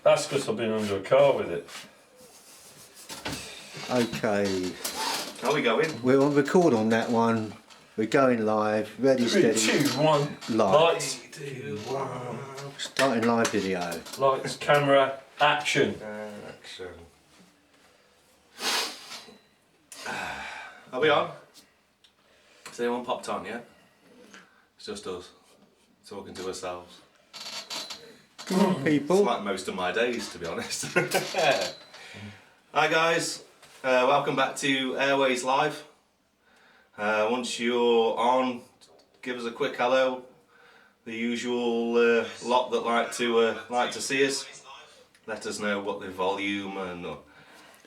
That's because I've been under a car with it. Okay. Are we going? We're on record on that one. We're going live. Ready, 3, steady. 2, 1. Live. Lights. 2, 1. Starting live video. Lights, camera, action. Action. Are we on? Has anyone popped on yet? It's just us talking to ourselves. Come on, It's people. like most of my days, to be honest. Hi guys, welcome back to Airways Live. Once you're on, give us a quick hello. The usual lot that like to see us. Let us know what the volume and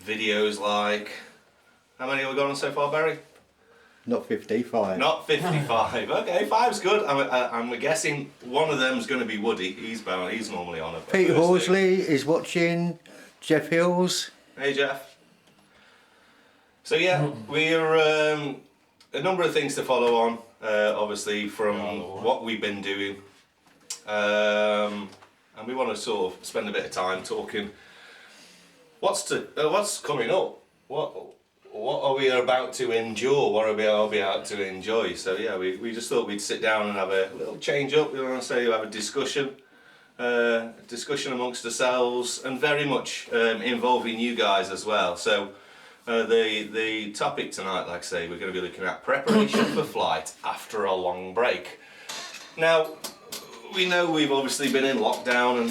videos like. How many have we got on so far, Barry? Not 55. Not 55. Okay, 5's good. I'm guessing one of them's going to be Woody. He's normally on it. Pete Horsley is watching. Jeff Hills. Hey Jeff. So yeah, we're a number of things to follow on. Obviously from what we've been doing, and we want to sort of spend a bit of time talking. What's coming up? What are we about to endure? What are we about to enjoy? So yeah, we just thought we'd sit down and have a little change up. We want to say have a discussion amongst ourselves, and very much involving you guys as well. So the topic tonight, like I say, we're going to be looking at preparation for flight after a long break. Now, we know we've obviously been in lockdown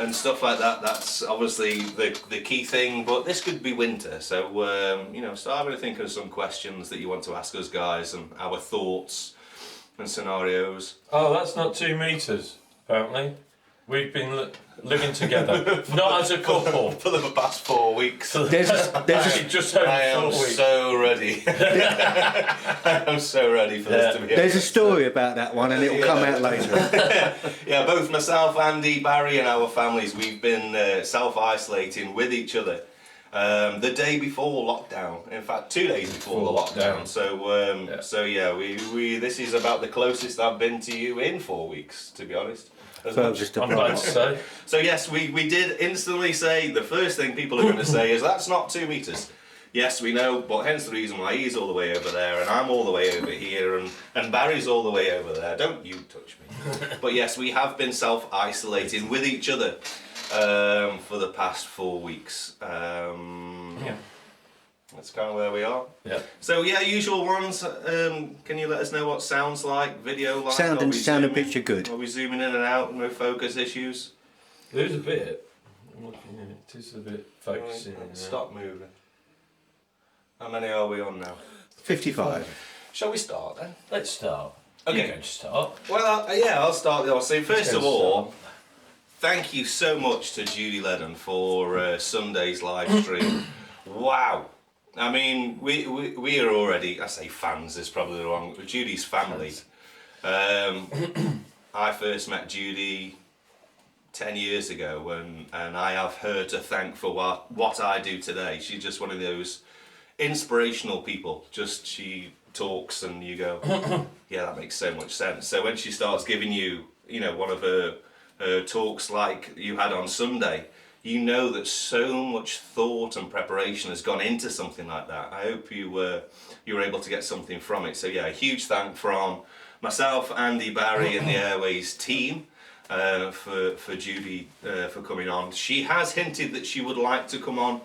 and stuff like that. That's obviously the key thing, but this could be winter, so start having to think of some questions that you want to ask us guys and our thoughts and scenarios. Oh, that's not 2 metres, apparently. We've been living together, not as a couple. For the past 4 weeks. There's Just over I am 4 weeks. so ready. I am so ready for this to be. a story about that one, and it'll come out later. Yeah, both myself, Andy, Barry, and our families, we've been self-isolating with each other. The day before lockdown, in fact 2 days before the lockdown. So we this is about the closest I've been to you in 4 weeks, to be honest. Furthest I'm glad to say. So yes, we did instantly say, the first thing people are going to say is that's not 2 metres. Yes, we know, but hence the reason why he's all the way over there and I'm all the way over here and Barry's all the way over there. Don't you touch me. But yes, we have been self-isolating with each other for the past 4 weeks. Yeah. That's kind of where we are. Yeah. So yeah, usual ones. Can you let us know what sounds like, video like? Sound and picture good. Are we zooming in and out? No focus issues. There's a bit. I'm looking at it. It is a bit focusing. Stop moving. How many are we on now? 55. Shall we start then? Let's start. Okay. You're going to start. Well, I'll start. So first of go all, thank you so much to Judy Ledden for Sunday's live stream. Wow. I mean, we are already, I say fans is probably the wrong, Judy's family. I first met Judy 10 years ago and I have her to thank for what I do today. She's just one of those inspirational people. Just she talks and you go, yeah, that makes so much sense. So when she starts giving you, one of her talks like you had on Sunday, you know that so much thought and preparation has gone into something like that. I hope you were able to get something from it. So yeah, a huge thank from myself, Andy, Barry and the Airways team for Judy for coming on. She has hinted that she would like to come on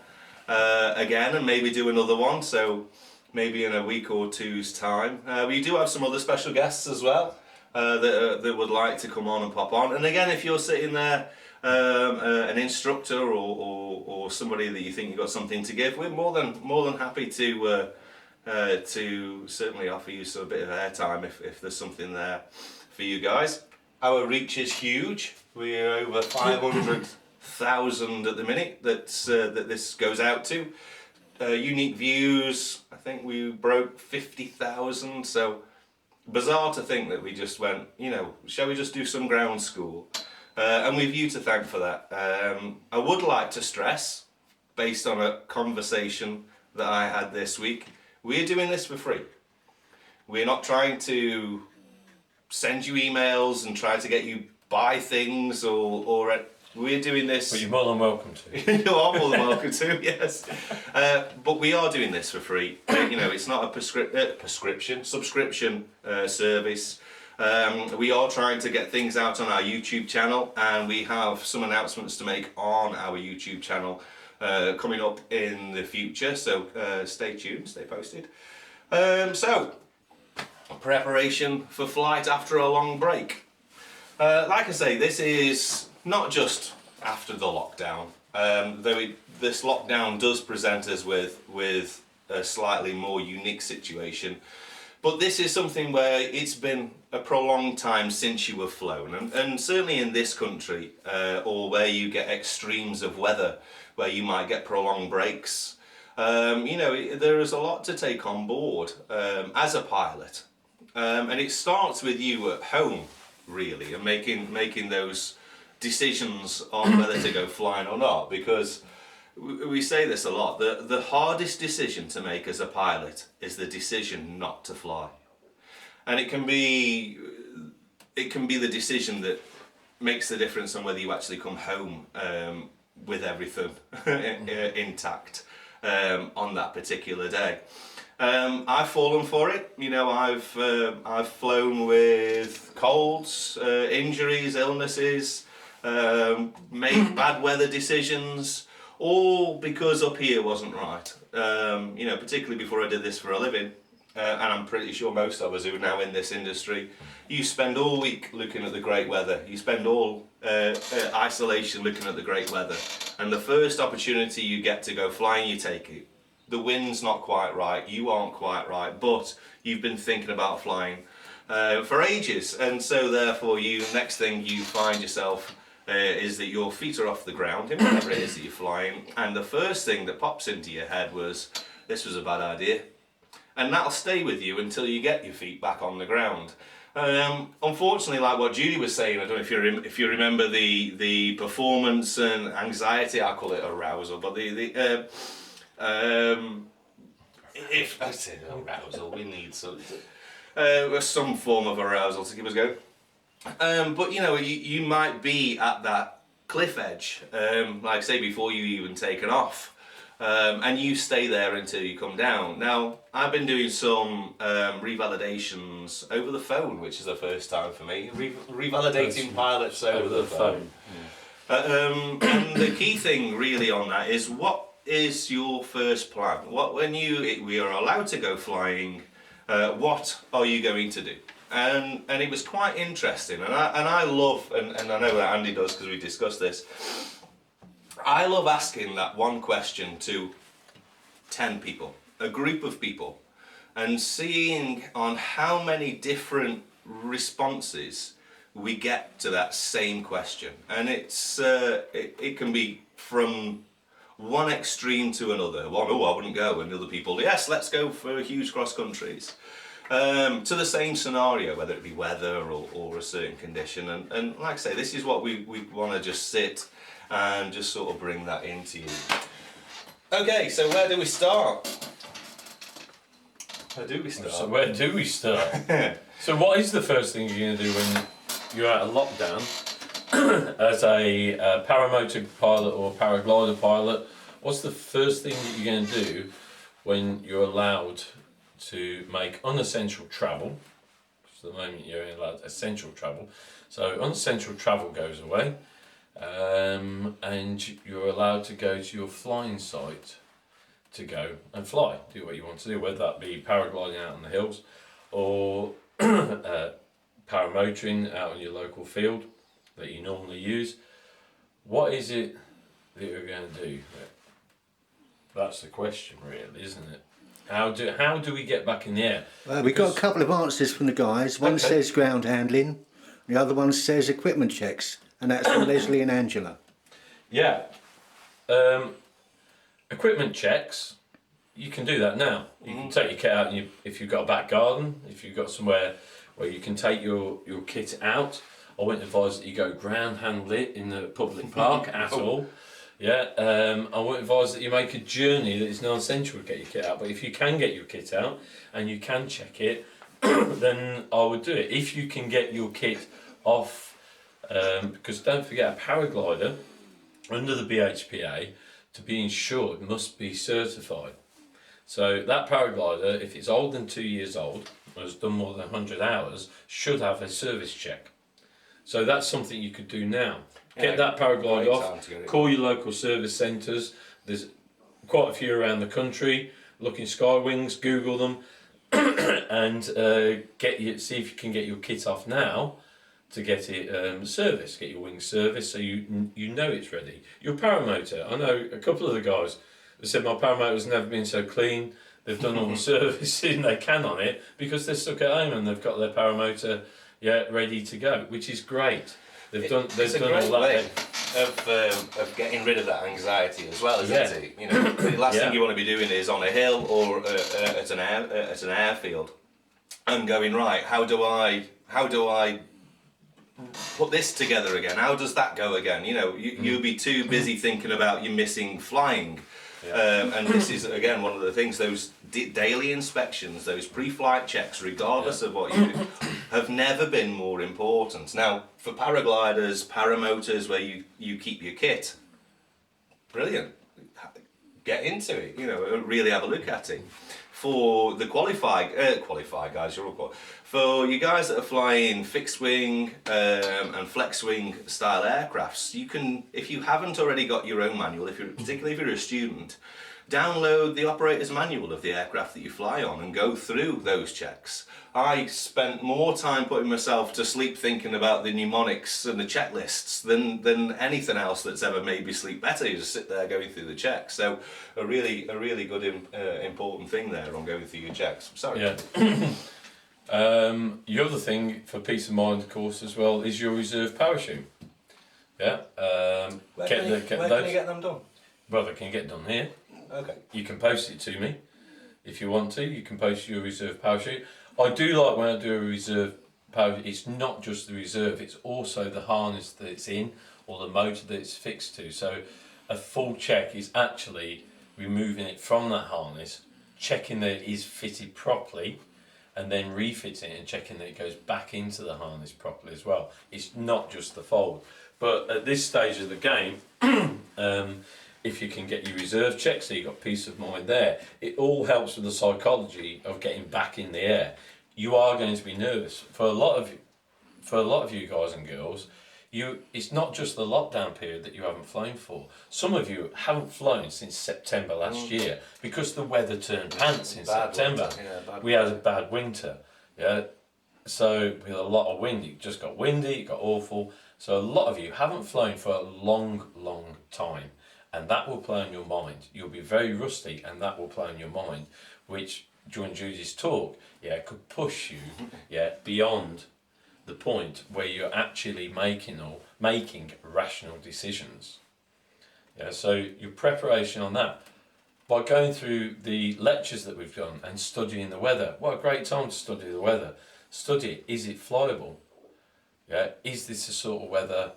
again and maybe do another one, so maybe in a week or two's time. We do have some other special guests as well that would like to come on and pop on. And again, if you're sitting there, an instructor or somebody that you think you've got something to give, we're more than happy to certainly offer you a bit of airtime if there's something there for you guys. Our reach is huge. We're over 500,000 at the minute that this goes out to. Unique views, I think we broke 50,000, so bizarre to think that we just went, shall we just do some ground school? And we've you to thank for that. I would like to stress, based on a conversation that I had this week, we're doing this for free. We're not trying to send you emails and try to get you buy things or We're doing this. But you're more than welcome to. You are more than welcome to, yes. But we are doing this for free. It's not a subscription service. We are trying to get things out on our YouTube channel, and we have some announcements to make on our YouTube channel coming up in the future. So stay tuned, stay posted. So, preparation for flight after a long break. Like I say, this is not just after the lockdown, though this lockdown does present us with a slightly more unique situation. But this is something where it's been a prolonged time since you have flown, and certainly in this country, or where you get extremes of weather, where you might get prolonged breaks. There is a lot to take on board as a pilot, and it starts with you at home, really, and making those decisions on whether to go flying or not, because we say this a lot, the hardest decision to make as a pilot is the decision not to fly. And it can be the decision that makes the difference on whether you actually come home with everything intact on that particular day. I've fallen for it. I've flown with colds, injuries, illnesses, made bad weather decisions, all because up here wasn't right. Particularly before I did this for a living, and I'm pretty sure most of us who are now in this industry, you spend all week looking at the great weather. You spend all isolation looking at the great weather, and the first opportunity you get to go flying, you take it. The wind's not quite right, you aren't quite right, but you've been thinking about flying for ages, and so therefore next thing you find yourself is that your feet are off the ground in whatever it is that you're flying, and the first thing that pops into your head was, this was a bad idea. And that'll stay with you until you get your feet back on the ground. Unfortunately, like what Judy was saying, I don't know if you remember the performance and anxiety, I call it arousal, but if I say arousal, we need some form of arousal to give us a go. But you might be at that cliff edge, like I say, before you even taken off, and you stay there until you come down. Now, I've been doing some revalidations over the phone, which is the first time for me, revalidating pilots over the phone. And the key thing really on that is, what is your first plan? We are allowed to go flying, what are you going to do? And it was quite interesting, and I love, and I know that Andy does because we discussed this, I love asking that one question to 10 people, a group of people, and seeing on how many different responses we get to that same question. And it can be from one extreme to another. One, oh, I wouldn't go, and other people, yes, let's go for huge cross countries. To the same scenario, whether it be weather or a certain condition. And like I say, this is what we want to just sit and just sort of bring that into you. Okay, so where do we start? So where do we start? So what is the first thing you're going to do when you're out of lockdown as a paramotor pilot or paraglider pilot? What's the first thing that you're going to do when you're allowed to make unessential travel? So at the moment you're allowed essential travel. So unessential travel goes away, and you're allowed to go to your flying site to go and fly, do what you want to do, whether that be paragliding out on the hills or paramotoring out on your local field that you normally use. What is it that you're going to do? That's the question, really, isn't it? How do we get back in the air? We've got a couple of answers from the guys. One says ground handling, the other one says equipment checks, and that's from Leslie and Angela. Yeah. Equipment checks, you can do that now. You can take your kit out, and if you've got a back garden, if you've got somewhere where you can take your kit out, I wouldn't advise that you go ground handle it in the public park at all. Yeah, I wouldn't advise that you make a journey that is non-essential to get your kit out, but if you can get your kit out and you can check it, then I would do it. If you can get your kit off Because don't forget, a paraglider under the BHPA to be insured must be certified. So that paraglider, if it's older than 2 years old, or has done more than 100 hours, should have a service check. So that's something you could do now. Get that paraglide off, call your local service centres. There's quite a few around the country. Look in Skywings, Google them, and see if you can get your kit off now to get it serviced, get your wings serviced, so you know it's ready. Your paramotor, I know a couple of the guys that said my paramotor's never been so clean. They've done all the servicing they can on it because they're stuck at home and they've got their paramotor ready to go, which is great. They've done all that. Of getting rid of that anxiety as well, isn't it? You know, the last thing you want to be doing is on a hill or at an airfield and going, right, how do I put this together again? How does that go again? You know, you'll be too busy thinking about you missing flying. And this is again one of the things, those daily inspections, those pre-flight checks, regardless of what you do, have never been more important. Now, for paragliders, paramotors, where you keep your kit, brilliant. Get into it, you know, really have a look at it. For the qualified guys, you're all qualified. For you guys that are flying fixed wing and flex wing style aircrafts, you can, if you haven't already got your own manual, particularly if you're a student, download the operator's manual of the aircraft that you fly on and go through those checks. I spent more time putting myself to sleep thinking about the mnemonics and the checklists than anything else that's ever made me sleep better. You just sit there going through the checks. So a really good important thing there on going through your checks. Sorry. Yeah. The other thing for peace of mind, of course, as well, is your reserve parachute. Yeah. Where can you get them done? Well, they can get done here. Okay. You can post it to me if you want to. You can post your reserve parachute. I do like when I do a reserve parachute, it's not just the reserve, it's also the harness that it's in or the motor that it's fixed to. So a full check is actually removing it from that harness, checking that it is fitted properly, and then refitting it and checking that it goes back into the harness properly as well. It's not just the fold. But at this stage of the game, if you can get your reserve checked, so you've got peace of mind there, it all helps with the psychology of getting back in the air. You are going to be nervous. For a lot of you guys and girls, it's not just the lockdown period that you haven't flown for. Some of you haven't flown since September last year because the weather turned pants in September. We had a bad winter. Yeah. So with a lot of wind, it just got windy, it got awful. So a lot of you haven't flown for a long time. And that will play on your mind. You'll be very rusty and that will play on your mind, which during Judy's talk, could push you beyond the point where you're actually making rational decisions. Yeah, so your preparation on that, by going through the lectures that we've done and studying the weather, what a great time to study the weather. Study, is it flyable? Yeah, is this the sort of weather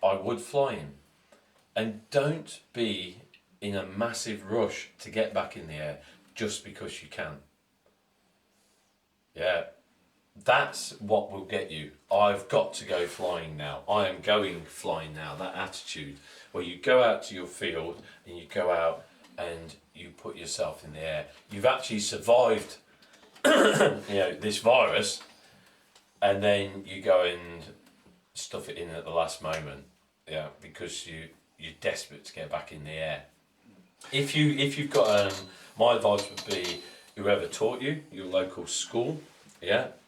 I would fly in? And don't be in a massive rush to get back in the air just because you can. Yeah, that's what will get you. I've got to go flying now. I am going flying now. That attitude where you go out to your field and you go out and you put yourself in the air. You've actually survived this virus, and then you go and stuff it in at the last moment. Yeah, because you're desperate to get back in the air. If you've got my advice would be whoever taught you, your local school,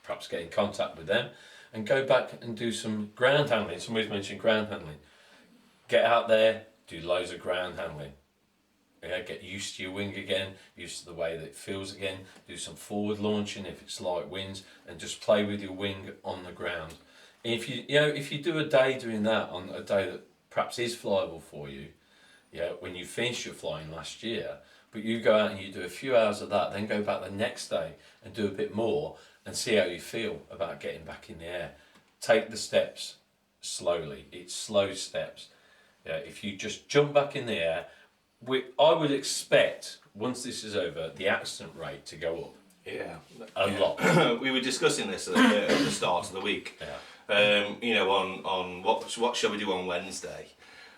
perhaps get in contact with them and go back and do some ground handling. Somebody's mentioned ground handling. Get out there, do loads of ground handling. Get used to your wing again, used to the way that it feels again. Do some forward launching if it's light winds, and just play with your wing on the ground. If you do a day doing that on a day that perhaps is flyable for you, when you finish your flying last year, but you go out and you do a few hours of that, then go back the next day and do a bit more and see how you feel about getting back in the air. Take the steps slowly. It's slow steps. If you just jump back in the air, I would expect, once this is over, the accident rate to go up. A lot. We were discussing this at the start of the week. You know, on what shall we do on Wednesday?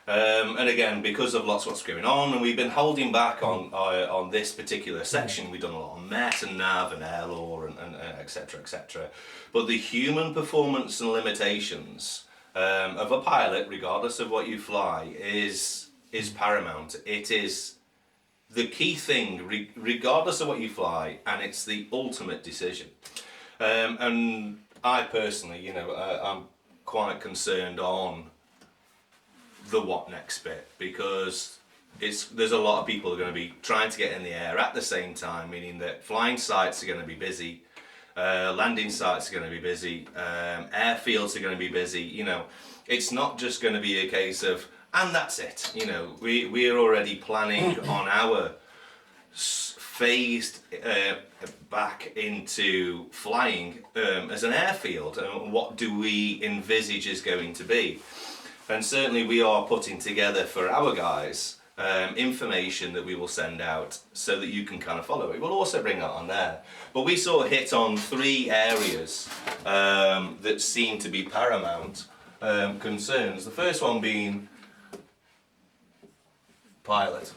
And again, because of what's going on, and we've been holding back on this particular section. We've done a lot on Met and Nav and Air Law and etc. etc. But the human performance and limitations of a pilot, regardless of what you fly, is paramount. It is the key thing, regardless of what you fly, and it's the ultimate decision. And I personally, you know, I'm quite concerned on the what next bit, because there's a lot of people who are going to be trying to get in the air at the same time, meaning that flying sites are going to be busy, landing sites are going to be busy, airfields are going to be busy. You know, it's not just going to be a case of, and that's it. You know, we're already planning on our phased back into flying as an airfield, and what do we envisage is going to be. And certainly we are putting together for our guys information that we will send out so that you can kind of follow it. We'll also bring that on there. But we sort of hit on 3 areas that seem to be paramount concerns. The first one being pilot.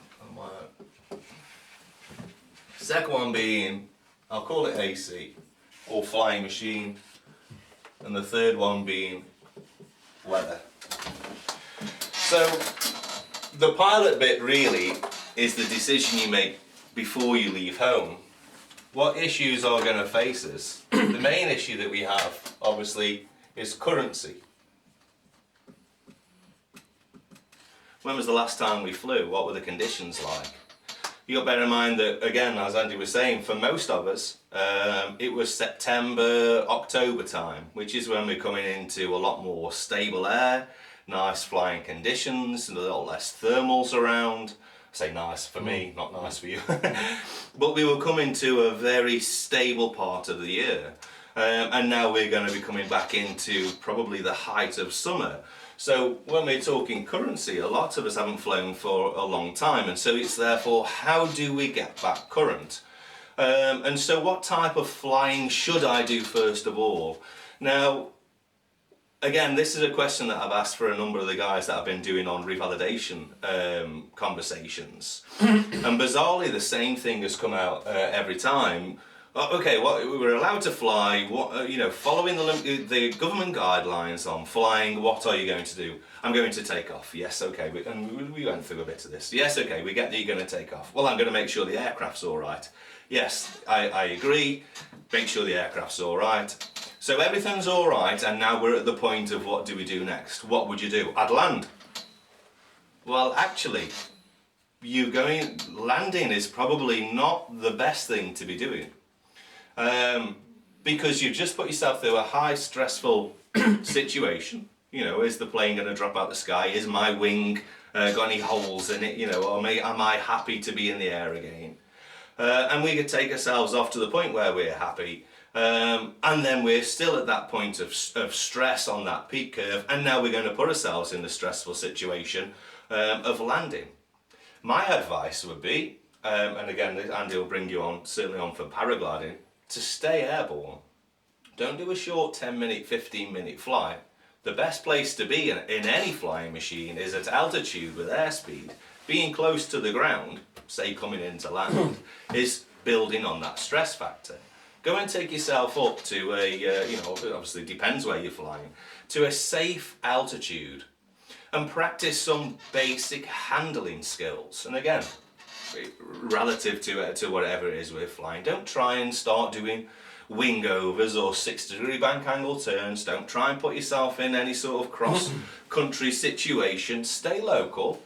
Second one being, I'll call it AC or flying machine. And the third one being weather. So the pilot bit really is the decision you make before you leave home. What issues are going to face us? The main issue that we have, obviously, is currency. When was the last time we flew? What were the conditions like? You got to bear in mind that, again, as Andy was saying, for most of us, it was September, October time, which is when we're coming into a lot more stable air, nice flying conditions, and a little less thermals around. I say nice for me, not nice for you. But we were coming to a very stable part of the year. And now we're going to be coming back into probably the height of summer. So when we're talking currency, a lot of us haven't flown for a long time, and so it's therefore, how do we get back current? And so what type of flying should I do first of all? Now, again, this is a question that I've asked for a number of the guys that I've been doing on revalidation conversations. And bizarrely, the same thing has come out every time. Okay, well, we were allowed to fly, you know, following the government guidelines on flying, what are you going to do? I'm going to take off. Yes, okay, and we went through a bit of this. Yes, okay, we get that you're going to take off. Well, I'm going to make sure the aircraft's all right. Yes, I agree, make sure the aircraft's all right. So everything's all right, and now we're at the point of what do we do next? What would you do? I'd land. Well, actually, landing is probably not the best thing to be doing. Because you've just put yourself through a high stressful situation. You know, is the plane going to drop out the sky? Is my wing got any holes in it? You know, or am I happy to be in the air again? And we could take ourselves off to the point where we're happy, and then we're still at that point of stress on that peak curve, and now we're going to put ourselves in the stressful situation of landing. My advice would be, and again, Andy will bring you on, certainly on for paragliding, to stay airborne. Don't do a short 10-minute, 15-minute flight. The best place to be in any flying machine is at altitude with airspeed. Being close to the ground, say coming into land, is building on that stress factor. Go and take yourself up to a, you know, obviously it depends where you're flying, to a safe altitude and practice some basic handling skills. And again, relative to whatever it is we're flying. Don't try and start doing wing overs or 6-degree bank angle turns. Don't try and put yourself in any sort of cross-country situation. Stay local.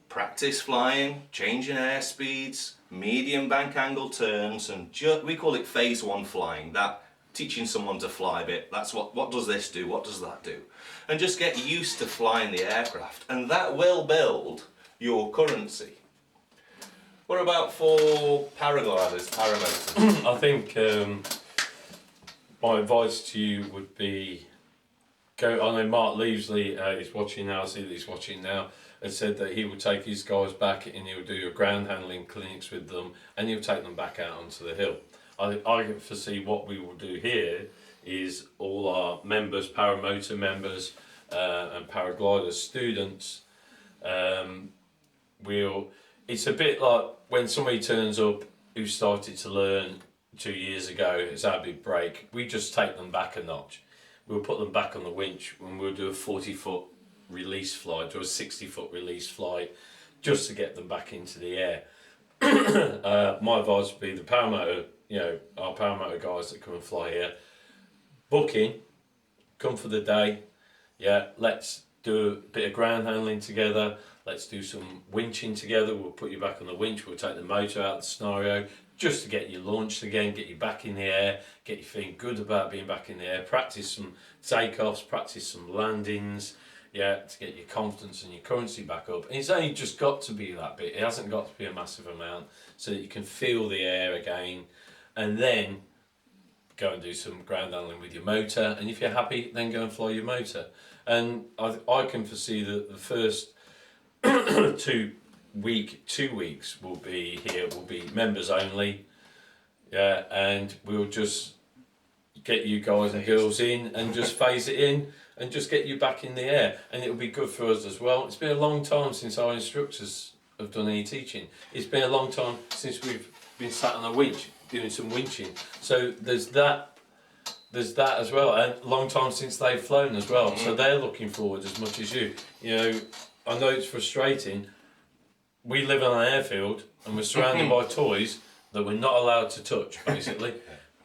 Practice flying, changing airspeeds, medium bank angle turns, and we call it phase 1 flying. That teaching someone to fly bit. That's what does this do? What does that do? And just get used to flying the aircraft, and that will build your currency. What about for paragliders, paramotors? I think my advice to you would be I know Mark Leavesley is watching now, I see that he's watching now, and said that he would take his guys back and he'll do your ground handling clinics with them and he'll take them back out onto the hill. I foresee what we will do here is all all our members, paramotor members, and paraglider students. It's a bit like when somebody turns up who started to learn 2 years ago, it's our big break. We just take them back a notch. We'll put them back on the winch and we'll do a 40-foot release flight or a 60-foot release flight just to get them back into the air. My advice would be the paramotor, our paramotor guys that come and fly here, book in, come for the day, let's do a bit of ground handling together, let's do some winching together, we'll put you back on the winch, we'll take the motor out of the scenario, just to get you launched again, get you back in the air, get you feeling good about being back in the air, practice some takeoffs, practice some landings, to get your confidence and your currency back up. And it's only just got to be that bit, it hasn't got to be a massive amount, so that you can feel the air again, and then go and do some ground handling with your motor, and if you're happy, then go and fly your motor. And I can foresee that the first 2 weeks will be members only, and we'll just get you guys and girls in and just phase it in and just get you back in the air, and it'll be good for us as well. It's been a long time since our instructors have done any teaching. It's been a long time since we've been sat on a winch doing some winching, so there's that as well, and a long time since they've flown as well, so they're looking forward as much as you. I know it's frustrating. We live on an airfield and we're surrounded by toys that we're not allowed to touch, basically.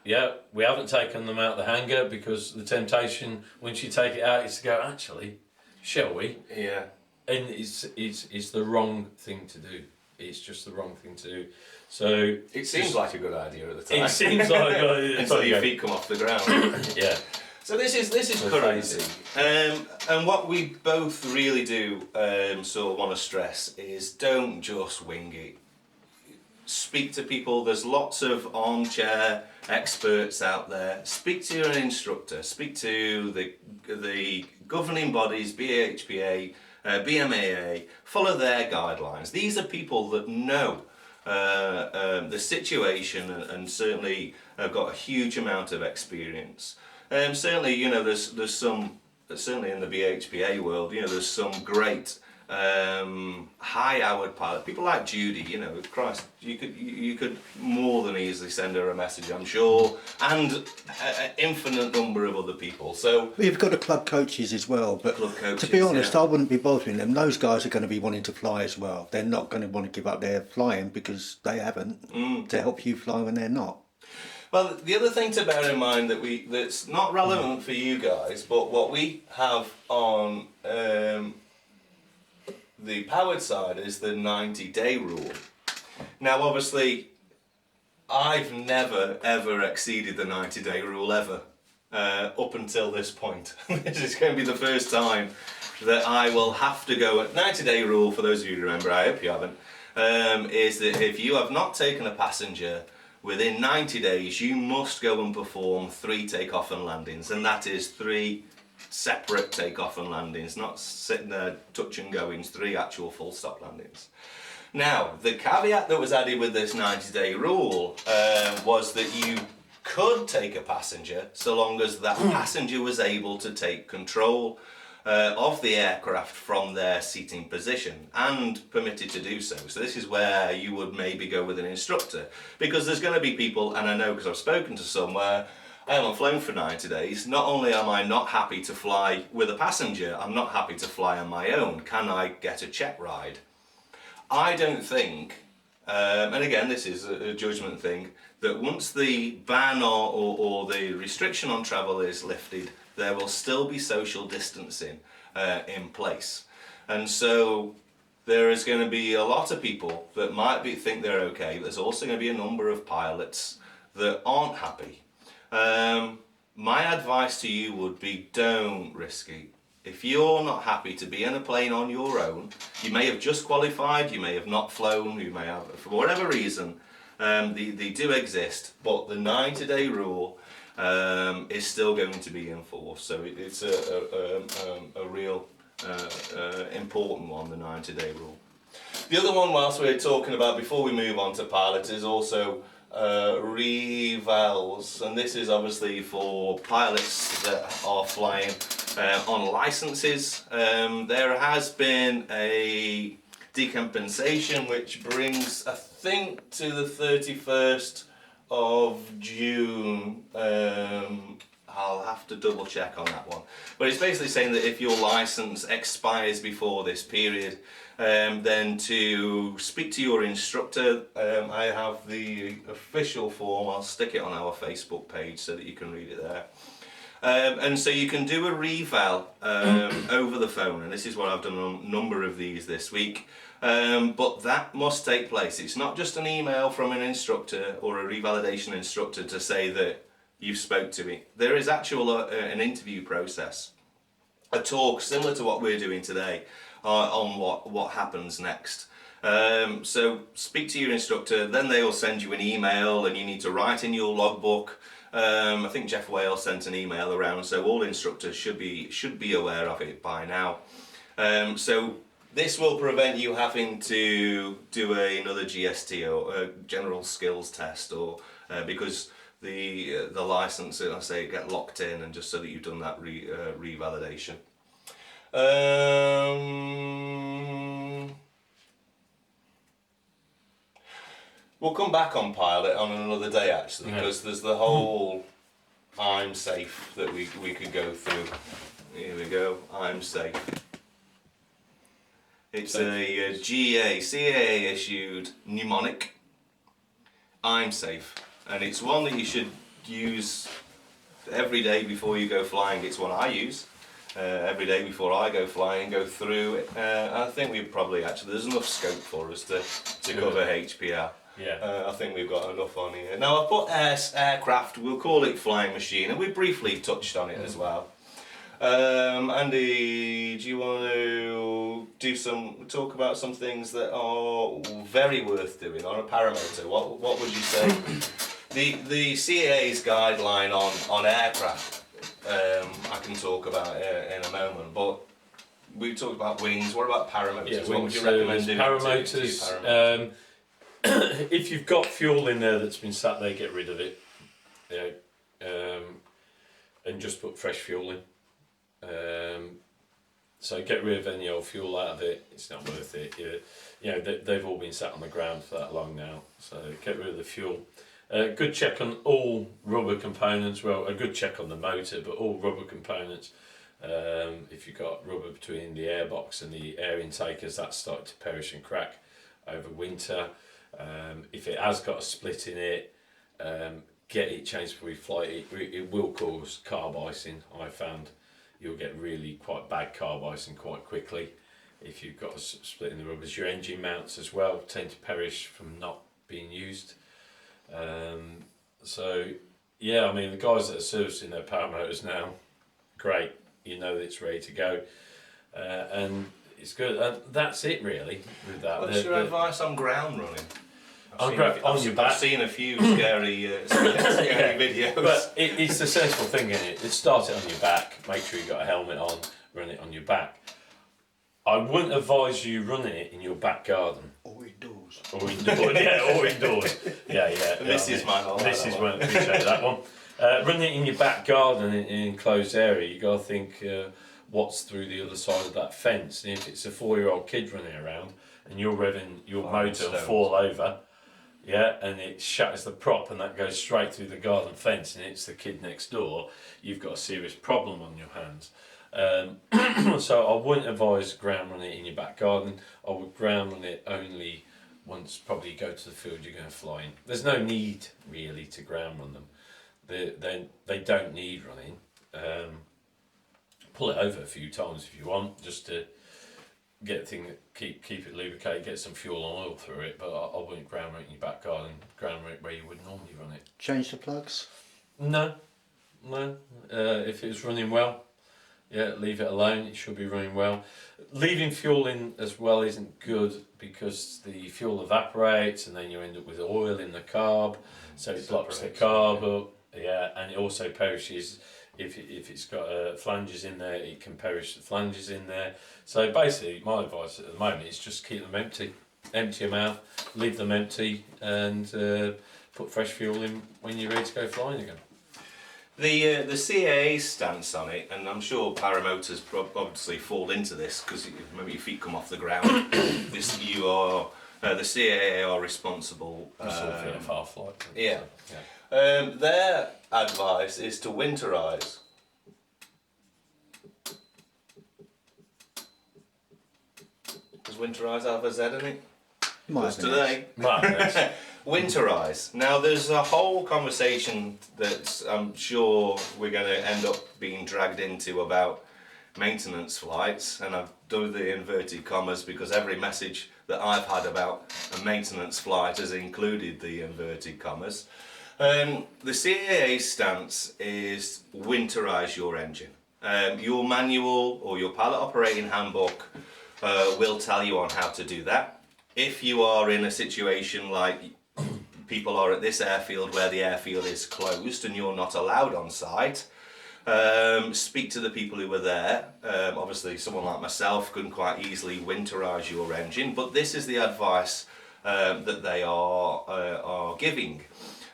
We haven't taken them out the hangar because the temptation, once you take it out, is to go, actually, shall we? Yeah. And it's the wrong thing to do. It's just the wrong thing to do. So it seems like a good idea at the time. It seems like a good idea until your feet come off the ground. Yeah. So this is currency, and what we both really do sort of want to stress is don't just wing it. Speak to people. There's lots of armchair experts out there. Speak to your instructor. Speak to the governing bodies, BHPA, BMAA. Follow their guidelines. These are people that know the situation and certainly have got a huge amount of experience. Certainly, there's some, certainly in the BHPA world, there's some great high-hour pilot, people like Judy. Christ, you could more than easily send her a message, I'm sure, and an infinite number of other people. So we've got the club coaches as well, but to be honest, I wouldn't be bothering them. Those guys are going to be wanting to fly as well. They're not going to want to give up their flying because they haven't to help you fly when they're not. Well, the other thing to bear in mind that's not relevant for you guys, but what we have on the powered side is the 90-day rule. Now, obviously, I've never ever exceeded the 90-day rule ever up until this point. This is going to be the first time that I will have to go at 90-day rule. For those of you who remember, I hope you haven't. Is that if you have not taken a passenger within 90 days, you must go and perform 3 takeoff and landings, and that is 3 separate takeoff and landings, not sitting there touch and goings, 3 actual full stop landings. Now, the caveat that was added with this 90-day rule was that you could take a passenger so long as that passenger was able to take control of the aircraft from their seating position and permitted to do so. So this is where you would maybe go with an instructor, because there's going to be people, and I know because I've spoken to some, where I haven't flown for 90 days. Not only am I not happy to fly with a passenger, I'm not happy to fly on my own. Can I get a check ride? I don't think, and again this is a judgment thing, that once the ban or the restriction on travel is lifted, there will still be social distancing in place. And so there is going to be a lot of people that might think they're okay, but there's also going to be a number of pilots that aren't happy. My advice to you would be, don't risk it. If you're not happy to be in a plane on your own, you may have just qualified, you may have not flown, you may have, for whatever reason, they do exist, but the 90-day rule is still going to be enforced. So it's a real important one, the 90-day rule. The other one, whilst we're talking about, before we move on to pilots, is also revals, and this is obviously for pilots that are flying on licenses. There has been a decompensation which brings, I think, to the 31st of June. I'll have to double check on that one, but it's basically saying that if your license expires before this period, then to speak to your instructor. I have the official form. I'll stick it on our Facebook page so that you can read it there. And so you can do a reval over the phone, and this is what I've done on a number of these this week. But that must take place. It's not just an email from an instructor or a revalidation instructor to say that you've spoke to me. There is an interview process, a talk similar to what we're doing today on what happens next. So speak to your instructor, then they'll send you an email, and you need to write in your logbook. I think Jeff Whale sent an email around, so all instructors should be aware of it by now. So this will prevent you having to do another GST or a general skills test, or because the license, I say, get locked in, and just so that you've done that revalidation. We'll come back on pilot on another day, actually, because there's the whole I'm safe that we could go through. Here we go, I'm safe. It's a CAA issued mnemonic, I'm safe, and it's one that you should use every day before you go flying. It's one I use every day before I go flying, go through it. I think we probably there's enough scope for us to cover HPR. Yeah. I think we've got enough on here. Now I've put aircraft, we'll call it flying machine, and we briefly touched on it as well. Andy, do you want to talk about some things that are very worth doing on a paramotor? What would you say? The CAA's guideline on aircraft, I can talk about in a moment, but we talked about wings. What about paramotors? Yeah, what would you recommend doing paramotors? To paramotors? If you've got fuel in there that's been sat there, get rid of it. And just put fresh fuel in. So get rid of any old fuel out of it. It's not worth it. They've all been sat on the ground for that long now. So get rid of the fuel. Good check on all rubber components. Well, a good check on the motor, but all rubber components. If you've got rubber between the airbox and the air intakers, that's started to perish and crack over winter. If it has got a split in it, get it changed before you fly it. It will cause carb icing. I found you'll get really quite bad carb icing quite quickly if you've got a split in the rubbers. Your engine mounts as well tend to perish from not being used. So yeah, I mean, the guys that are servicing their paramotors now, great, you know it's ready to go, and it's good, and that's it really with that. What's your advice on ground running? Your back. I've seen a few scary videos. But it's a sensible thing, isn't it? Start it on your back, make sure you've got a helmet on, run it on your back. I wouldn't advise you running it in your back garden. Or indoors. Or indoors, yeah, or indoors. Yeah. Mrs. might not like that Mrs. one. won't appreciate that one. Running it in your back garden in an enclosed area, you got to think what's through the other side of that fence. And if it's a 4-year-old kid running around and you're revving your motor and fall over, and it shatters the prop and that goes straight through the garden fence and it's the kid next door, you've got a serious problem on your hands. So I wouldn't advise ground running it in your back garden. I would ground run it only once probably you go to the field you're going to fly in. There's no need really to ground run them. They don't need running. Pull it over a few times if you want, just to get the thing, keep it lubricated, get some fuel and oil through it, but I wouldn't ground run it in your back garden, ground run it where you would normally run it. Change the plugs? No. If it's running well, leave it alone, it should be running well. Leaving fuel in as well isn't good because the fuel evaporates and then you end up with oil in the carb, so it blocks the carb up, and it also perishes. If it's got flanges in there, it can perish the flanges in there. So basically, my advice at the moment is just keep them empty. Empty them out, leave them empty, and put fresh fuel in when you're ready to go flying again. The CAA stance on it, and I'm sure paramotors obviously fall into this because maybe your feet come off the ground. The CAA are responsible. Sort of VFR flight. Yeah. So, yeah. Their advice is to winterize. Does winterize have a Z in it? Because today. Right, Winterize. Now, there's a whole conversation that I'm sure we're going to end up being dragged into about maintenance flights, and I've done the inverted commas because every message that I've had about a maintenance flight has included the inverted commas. The CAA stance is winterize your engine. Your manual or your pilot operating handbook will tell you on how to do that. If you are in a situation like people are at this airfield where the airfield is closed and you're not allowed on site, speak to the people who were there. Obviously someone like myself couldn't quite easily winterize your engine, but this is the advice that they are giving.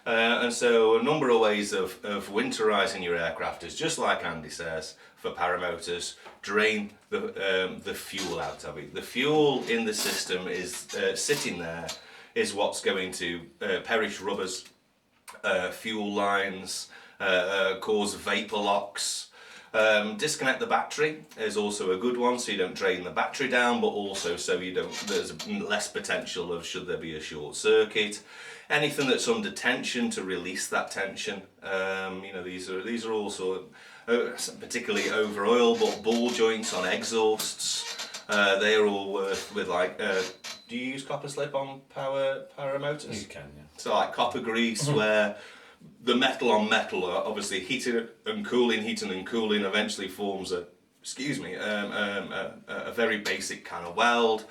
And so a number of ways of winterizing your aircraft is just like Andy says, for paramotors, drain the fuel out of it. The fuel in the system is sitting there is what's going to perish rubbers, fuel lines, cause vapor locks. Disconnect the battery is also a good one, so you don't drain the battery down, but also so there's less potential of should there be a short circuit. Anything that's under tension to release that tension. These are also particularly over oil, but ball joints on exhausts. They are all worth with like. Do you use copper slip on paramotors? You can, yeah. So like copper grease, where the metal on metal are obviously heating and cooling eventually forms a very basic kind of weld.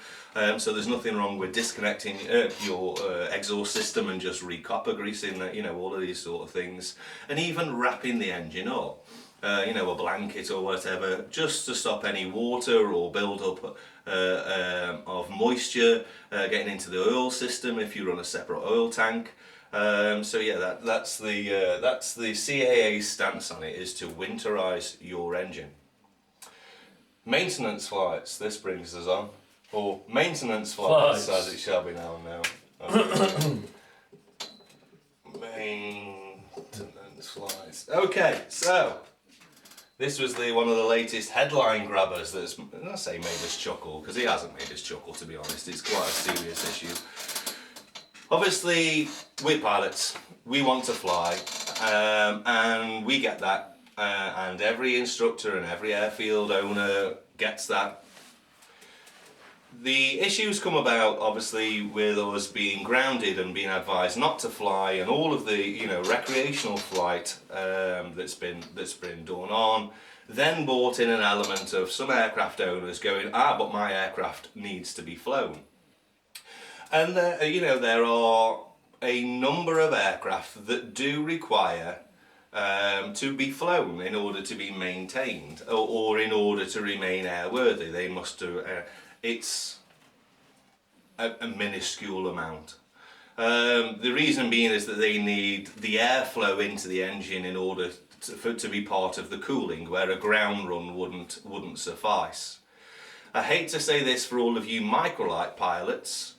So there's nothing wrong with disconnecting your exhaust system and just re-copper greasing, all of these sort of things, and even wrapping the engine up, a blanket or whatever, just to stop any water or build up of moisture getting into the oil system if you run a separate oil tank. That's the CAA stance on it, is to winterize your engine. Maintenance flights, this brings us on. Or maintenance flights, as it shall be known now. Maintenance flights. Okay, so this was one of the latest headline grabbers that's, I say made us chuckle, because he hasn't made us chuckle, to be honest. It's quite a serious issue. Obviously, we're pilots. We want to fly, and we get that. And every instructor and every airfield owner gets that. The issues come about obviously with us being grounded and being advised not to fly, and all of the recreational flight that's been done on. Then brought in an element of some aircraft owners going, but my aircraft needs to be flown. And there are a number of aircraft that do require to be flown in order to be maintained, or in order to remain airworthy. They must do. It's a minuscule amount. The reason being is that they need the airflow into the engine in order to be part of the cooling, where a ground run wouldn't suffice. I hate to say this for all of you microlight pilots,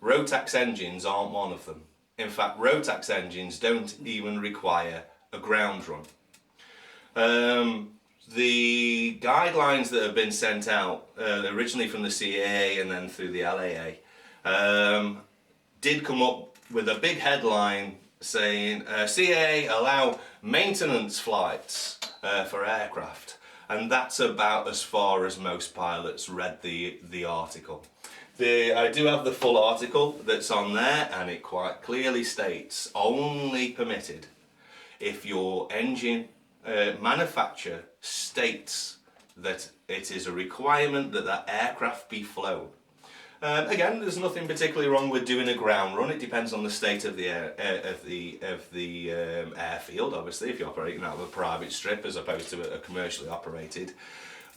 Rotax engines aren't one of them. In fact, Rotax engines don't even require a ground run. The guidelines that have been sent out, originally from the CAA and then through the LAA, did come up with a big headline saying CAA allow maintenance flights for aircraft, and that's about as far as most pilots read the article. I do have the full article that's on there, and it quite clearly states only permitted if your engine manufacturer states that it is a requirement that that aircraft be flown. Again, there's nothing particularly wrong with doing a ground run. It depends on the state of the airfield. Obviously, if you're operating out of a private strip as opposed to a commercially operated.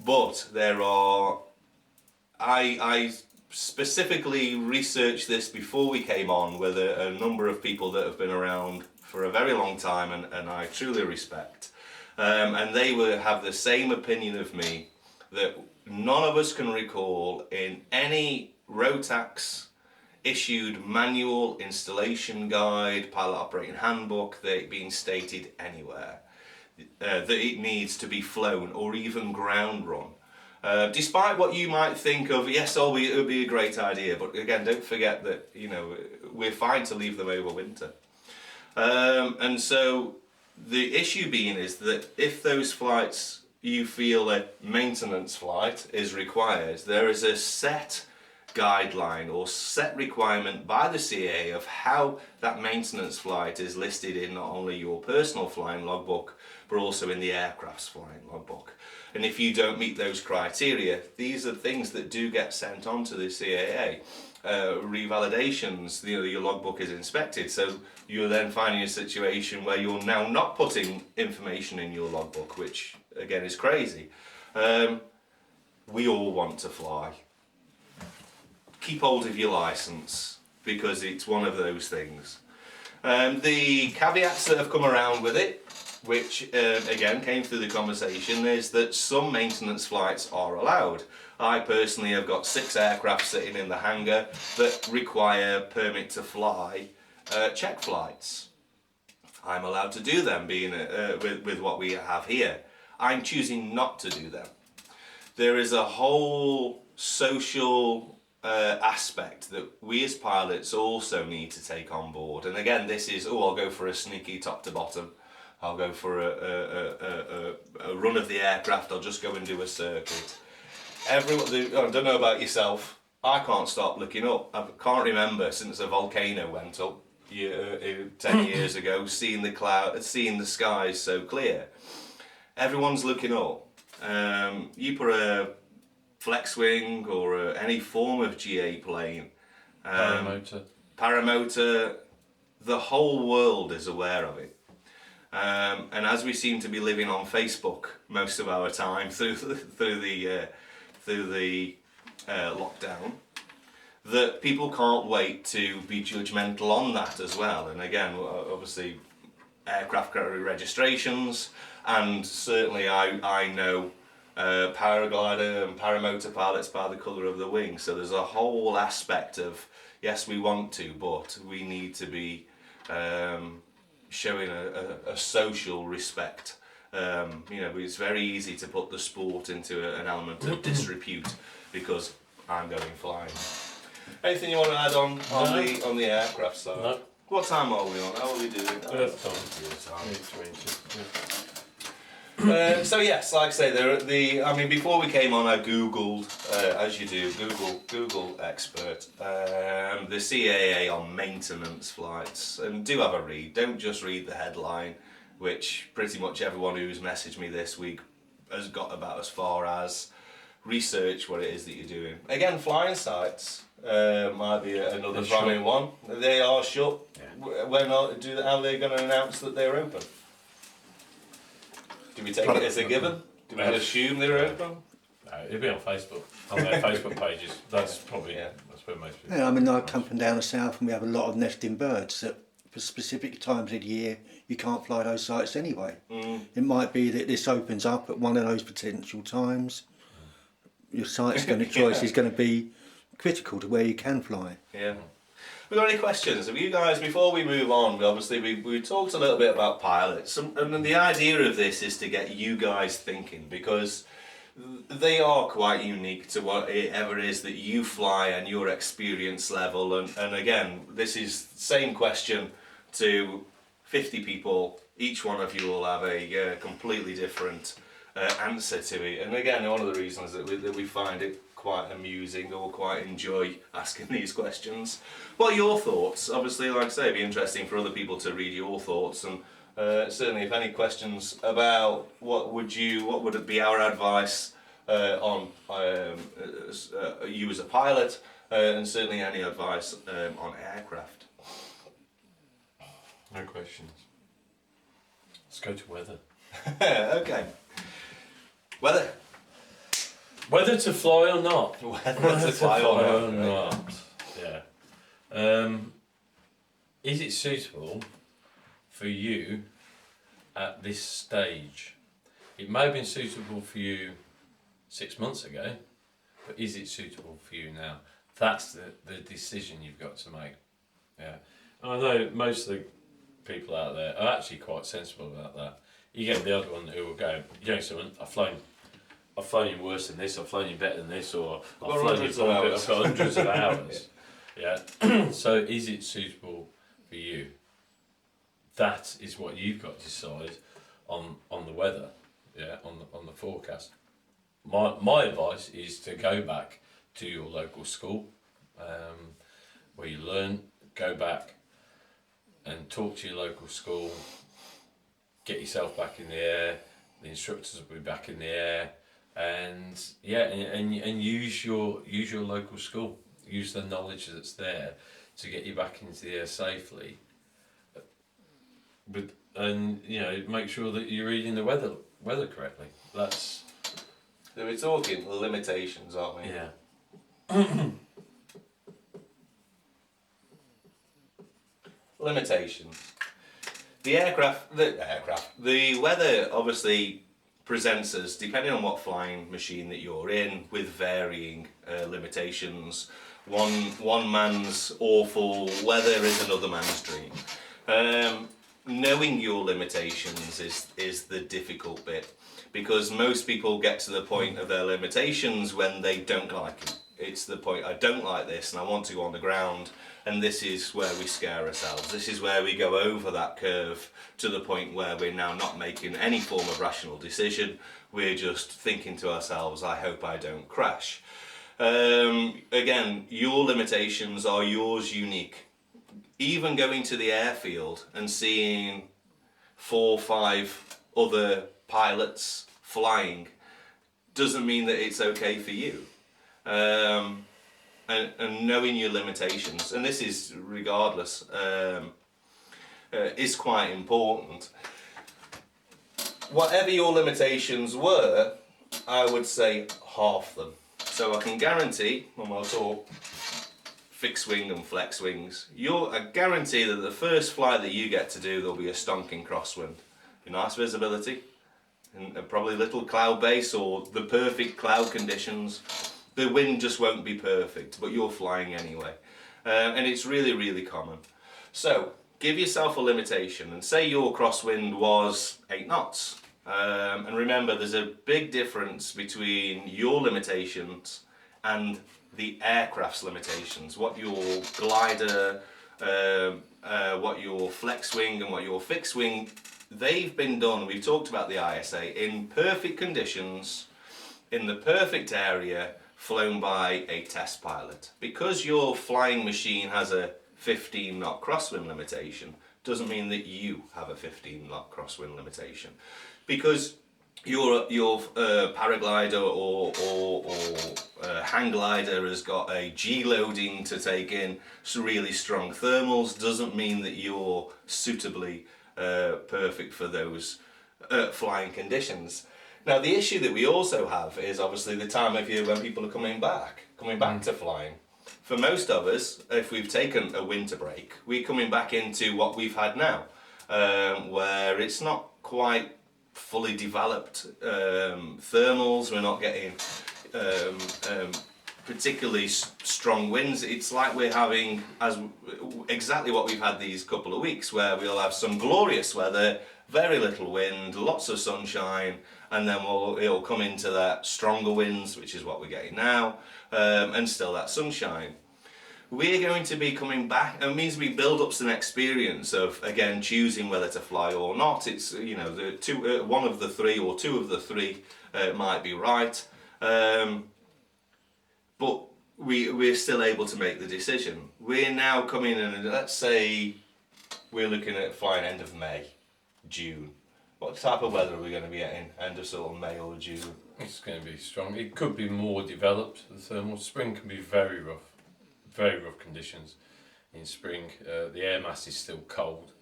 But there are, I specifically researched this before we came on with a number of people that have been around for a very long time and I truly respect. And they have the same opinion of me, that none of us can recall in any Rotax issued manual, installation guide, pilot operating handbook, that it being stated anywhere that it needs to be flown or even ground run. Despite what you might think of, yes, it would be a great idea, but again, don't forget that, you know, we're fine to leave them over winter. And so the issue being is that if those flights, you feel a maintenance flight is required, there is a set guideline or set requirement by the CAA of how that maintenance flight is listed in not only your personal flying logbook but also in the aircraft's flying logbook. And if you don't meet those criteria, these are things that do get sent on to the CAA. Revalidations, your logbook is inspected, so you're then finding a situation where you're now not putting information in your logbook, which again is crazy. We all want to fly. Keep hold of your license, because it's one of those things. The caveats that have come around with it, which again came through the conversation, is that some maintenance flights are allowed. I personally have got 6 aircraft sitting in the hangar that require permit to fly check flights. I'm allowed to do them, being with what we have here. I'm choosing not to do them. There is a whole social aspect that we as pilots also need to take on board. And again, this is, I'll go for a sneaky top to bottom. I'll go for a run of the aircraft. I'll just go and do a circuit. I don't know about yourself, I can't stop looking up. I can't remember since a volcano went up 10 years ago, seeing the skies so clear. Everyone's looking up. You put a flex wing or any form of GA plane, paramotor, the whole world is aware of it. And as we seem to be living on Facebook most of our time through the lockdown, that people can't wait to be judgmental on that as well. And again, obviously, aircraft carrier registrations, and certainly I know paraglider and paramotor pilots by the colour of the wing. So there's a whole aspect of, yes, we want to, but we need to be showing a social respect. It's very easy to put the sport into an element of disrepute because I'm going flying. Anything you want to add on the aircraft side? No. What time are we on? How are we doing? So yes, like I say, before we came on, I googled, as you do, Google expert, the CAA on maintenance flights, and do have a read. Don't just read the headline, which pretty much everyone who's messaged me this week has got about as far as research what it is that you're doing. Again, flying sites might be another prominent one. They are shut. Yeah. How are they going to announce that they're open? Do we take it as a given? Do we assume they're open? No, it'll be on Facebook, on their Facebook pages. That's probably that's where most people. Yeah, I come from down the south, and we have a lot of nesting birds that, for specific times of the year, you can't fly those sites anyway. It might be that this opens up at one of those potential times. Your site's choice is going to be critical to where you can fly. Yeah. We got any questions? Have you guys, before we move on, we talked a little bit about pilots, and the idea of this is to get you guys thinking, because they are quite unique to whatever it is that you fly and your experience level. And again, this is the same question to 50 people. Each one of you will have a completely different answer to it. And again, one of the reasons that we find it quite amusing or quite enjoy asking these questions. What are your thoughts? Obviously, like I say, it'd be interesting for other people to read your thoughts, and certainly if any questions about what would it be our advice on you as a pilot, and certainly any advice on aircraft. No questions. Let's go to weather. Okay. Weather. Whether to fly or not. Whether to fly or not. not. Yeah. Is it suitable for you at this stage? It may have been suitable for you 6 months ago, but is it suitable for you now? That's the decision you've got to make. Yeah. And I know most of the people out there are actually quite sensible about that. You get the other one who will go, you know, someone, I've flown you worse than this, I've flown you better than this, or I've flown you quite a bit, I've got hundreds of hours. Yeah. So is it suitable for you? That is what you've got to decide on the weather, yeah, on the forecast. My advice is to go back to your local school, where you learn. Go back and talk to your local school. Get yourself back in the air. The instructors will be back in the air, and yeah, and use your local school. Use the knowledge that's there to get you back into the air safely. But and you know, make sure that you're reading the weather correctly. That's. So we're talking limitations, aren't we? Yeah. Limitations. The weather obviously presents us, depending on what flying machine that you're in, with varying limitations. One man's awful weather is another man's dream. Knowing your limitations is the difficult bit, because most people get to the point of their limitations when they don't like it. It's the point, I don't like this and I want to go on the ground, and this is where we scare ourselves. This is where we go over that curve to the point where we're now not making any form of rational decision. We're just thinking to ourselves, I hope I don't crash. Again, your limitations are yours unique. Even going to the airfield and seeing 4 or 5 other pilots flying doesn't mean that it's okay for you. And knowing your limitations, and this is regardless, is quite important. Whatever your limitations were, I would say half them. So I can guarantee, when we'll talk fixed wing and flex wings, I guarantee that the first flight that you get to do, there'll be a stonking crosswind. Nice visibility, and probably little cloud base or the perfect cloud conditions. The wind just won't be perfect, but you're flying anyway. And it's really, really common. So give yourself a limitation, and say your crosswind was 8 knots. And remember, there's a big difference between your limitations and the aircraft's limitations. What your glider, what your flex wing and what your fixed wing, they've been done, we've talked about the ISA, in perfect conditions, in the perfect area, flown by a test pilot. Because your flying machine has a 15 knot crosswind limitation, doesn't mean that you have a 15 knot crosswind limitation. Because your paraglider or hang glider has got a G loading to take in really strong thermals, doesn't mean that you're suitably perfect for those flying conditions. Now the issue that we also have is obviously the time of year when people are coming back to flying. For most of us, if we've taken a winter break, we're coming back into what we've had now, where it's not quite fully developed thermals, we're not getting particularly strong winds. It's like we're having exactly what we've had these couple of weeks, where we'll have some glorious weather, very little wind, lots of sunshine, and then it'll come into that stronger winds, which is what we're getting now, and still that sunshine. We're going to be coming back, and it means we build up some experience of, again, choosing whether to fly or not. It's, you know, one of the three or two of the three might be right, but we're still able to make the decision. We're now coming in, and let's say we're looking at flying end of May, June. What type of weather are we going to be getting end of sort of May or June? It's going to be strong. It could be more developed, the thermal. Spring can be very rough conditions in spring. The air mass is still cold.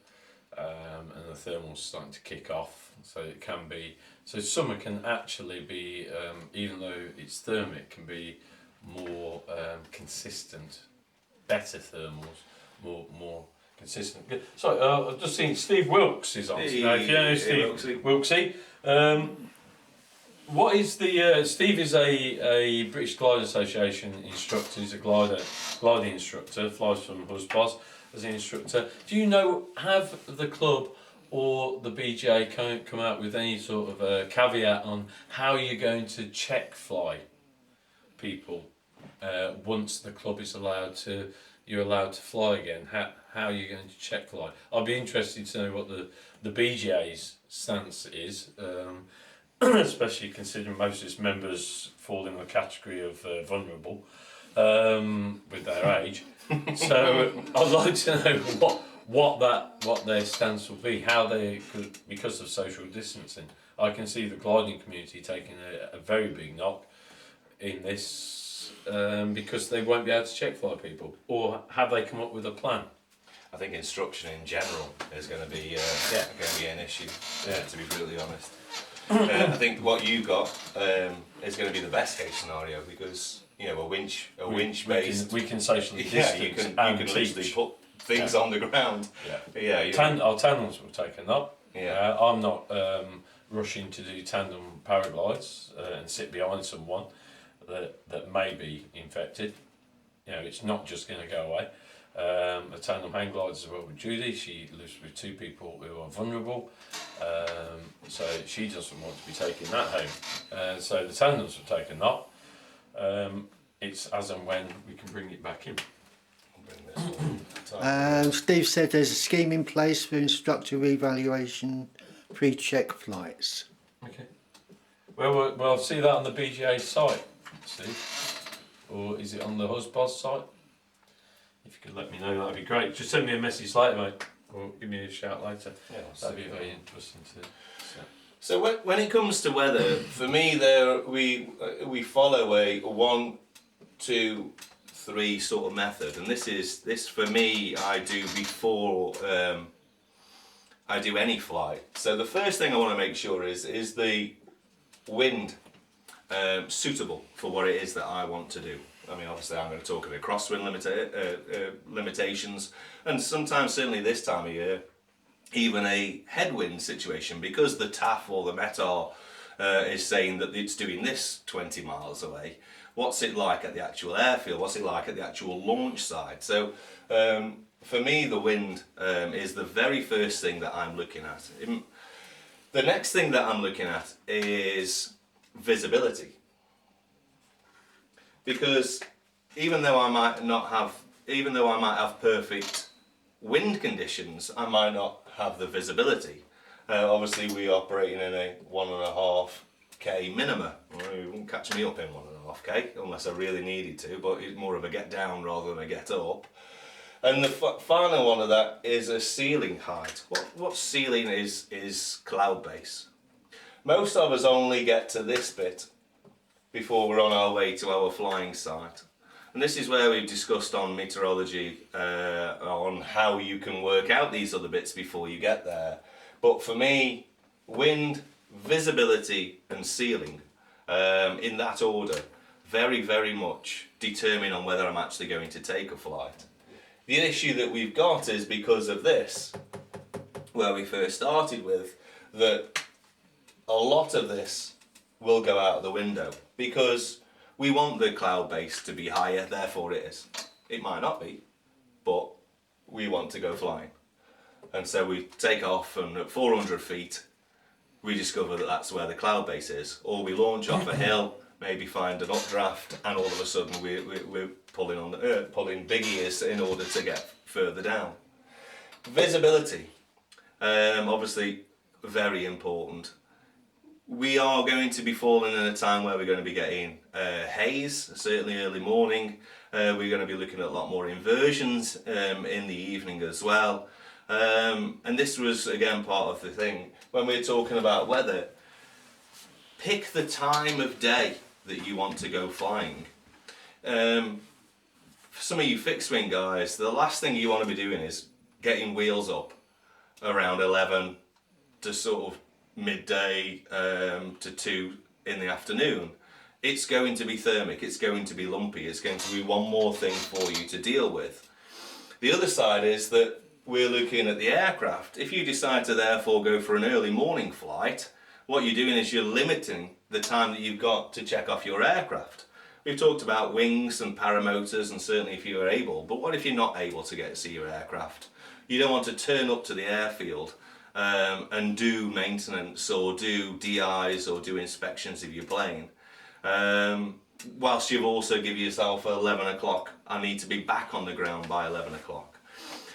and the thermal's starting to kick off. So it can be. So summer can actually be, even though it's thermic, can be more consistent, better thermals, more consistent. Good. Sorry, I've just seen Steve Wilkes is on. Now, if you know Steve Wilkesy, what is the Steve is a British Glide Association instructor. He's a gliding instructor. Flies from Husbos as an instructor. Do you know, have the club or the BJ come out with any sort of a caveat on how you're going to check fly people once the club is you're allowed to fly again? How are you going to check fly? I'd be interested to know what the BJ's stance is, especially considering most of its members fall in the category of vulnerable with their age. So I'd like to know what their stance will be, how they could, because of social distancing. I can see the gliding community taking a very big knock in this because they won't be able to check fly people. Or have they come up with a plan? I think instruction in general is going to be an issue. To be brutally honest, I think what you got is going to be the best case scenario, because a winch based. We can socially distance. You can and literally put things on the ground. Our tandems will take a knock. Yeah. I'm not rushing to do tandem paraglides and sit behind someone that may be infected. It's not just going to go away. A tandem hang glides as well with Judy. She lives with two people who are vulnerable, so she doesn't want to be taking that home. So the tandems will take a knock. It's as and when we can bring it back in. Steve said there's a scheme in place for instructor evaluation pre-check flights. Okay. Well, I'll see that on the BGA site, Steve. Or is it on the Husbos site? If you could let me know, that'd be great. Just send me a message later, mate, or give me a shout later. Yeah, that'd be very interesting to. So when it comes to weather, for me, we follow a 1, 2, 3 sort of method, and this for me I do before I do any flight. So the first thing I want to make sure is the wind suitable for what it is that I want to do. I mean, obviously I'm going to talk about crosswind limitations, and sometimes, certainly this time of year, even a headwind situation, because the TAF or the METAR is saying that it's doing this 20 miles away. What's it like at the actual airfield? What's it like at the actual launch site? So for me, the wind is the very first thing that I'm looking at. The next thing that I'm looking at is visibility. Because even though I might have perfect wind conditions, I might not have the visibility. Obviously, we operating in a 1.5k minima. You won't catch me up in 1.5k unless I really needed to, but it's more of a get down rather than a get up. And the final one of that is a ceiling height. What ceiling is cloud base. Most of us only get to this bit before we're on our way to our flying site. And this is where we've discussed on meteorology, on how you can work out these other bits before you get there. But for me, wind, visibility and ceiling, in that order, very, very much determine on whether I'm actually going to take a flight. The issue that we've got is because of this, where we first started with, that a lot of this will go out the window, because we want the cloud base to be higher, therefore it is. It might not be, but we want to go flying. And so we take off, and at 400 feet, we discover that that's where the cloud base is. Or we launch off a hill, maybe find an updraft, and all of a sudden we're pulling big ears in order to get further down. Visibility, obviously very important. We are going to be falling in a time where we're going to be getting haze, certainly early morning. We're going to be looking at a lot more inversions in the evening as well. And this was, again, part of the thing. When we're talking about weather, pick the time of day that you want to go flying. For some of you fixed wing guys, the last thing you want to be doing is getting wheels up around 11 to sort of midday to 2 in the afternoon, it's going to be thermic, it's going to be lumpy, it's going to be one more thing for you to deal with. The other side is that we're looking at the aircraft. If you decide to therefore go for an early morning flight, what you're doing is you're limiting the time that you've got to check off your aircraft. We've talked about wings and paramotors, and certainly if you are able, but what if you're not able to get to see your aircraft? You don't want to turn up to the airfield and do maintenance or do DIs or do inspections of your plane. Whilst you've also given yourself 11 o'clock, I need to be back on the ground by 11 o'clock.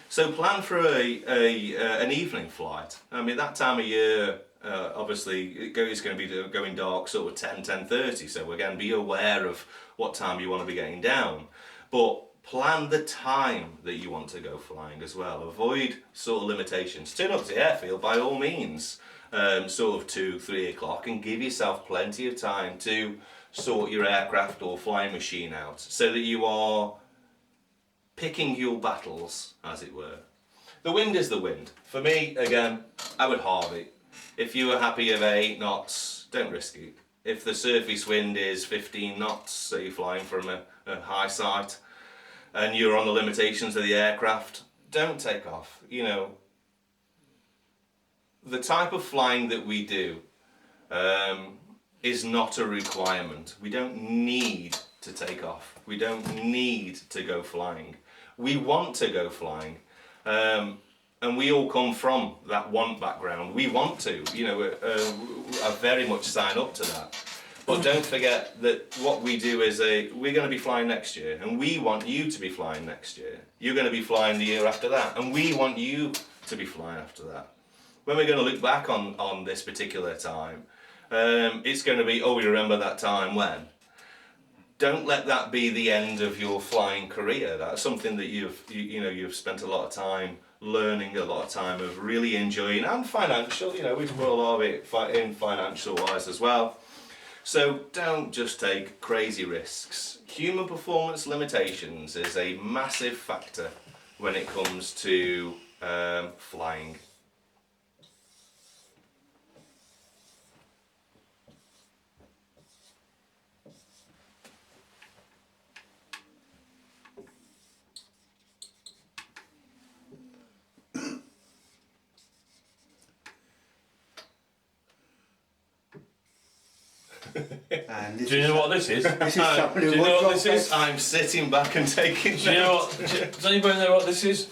So plan for an evening flight. I mean, that time of year, obviously, it's going to be going dark sort of 10:30, so again, be aware of what time you want to be getting down. But plan the time that you want to go flying as well. Avoid sort of limitations. Turn up to the airfield by all means, sort of 2, 3 o'clock, and give yourself plenty of time to sort your aircraft or flying machine out so that you are picking your battles, as it were. The wind is the wind. For me, again, I would halve it. If you are happy of 8 knots, don't risk it. If the surface wind is 15 knots, so you're flying from a high site, and you're on the limitations of the aircraft, don't take off. You know, the type of flying that we do is not a requirement. We don't need to take off. We don't need to go flying. We want to go flying. And we all come from that want background. We want to, you know, I very much sign up to that. But don't forget that what we do is we're going to be flying next year, and we want you to be flying next year. You're going to be flying the year after that, and we want you to be flying after that. When we're going to look back on this particular time, it's going to be, oh, we remember that time when. Don't let that be the end of your flying career. That's something that you've spent a lot of time learning, a lot of time of really enjoying, and financial. You know, we've put a lot of it in financial wise as well. So don't just take crazy risks. Human performance limitations is a massive factor when it comes to flying. And this Do you know what this is? This is something Do you know what this is? I'm sitting back and taking Do you know what? Does anybody know what this is?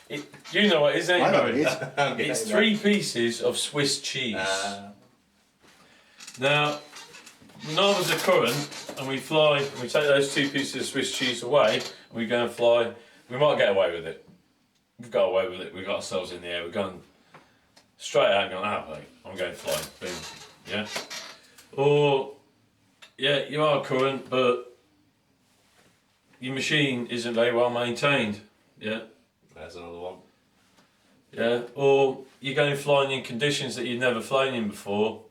You know what it is, don't you? I know what it Barry? is. It's 3 pieces of Swiss cheese. Now, now there's a current, and we fly. We take those 2 pieces of Swiss cheese away, and we go and fly. We might get away with it. We've got away with it. We've got ourselves in the air. We're going straight out and going, mate, I'm going flying. Boom. Yeah. Or, yeah, you are current, but your machine isn't very well maintained. Yeah. There's another one. Yeah. Or you're going flying in conditions that you've never flown in before.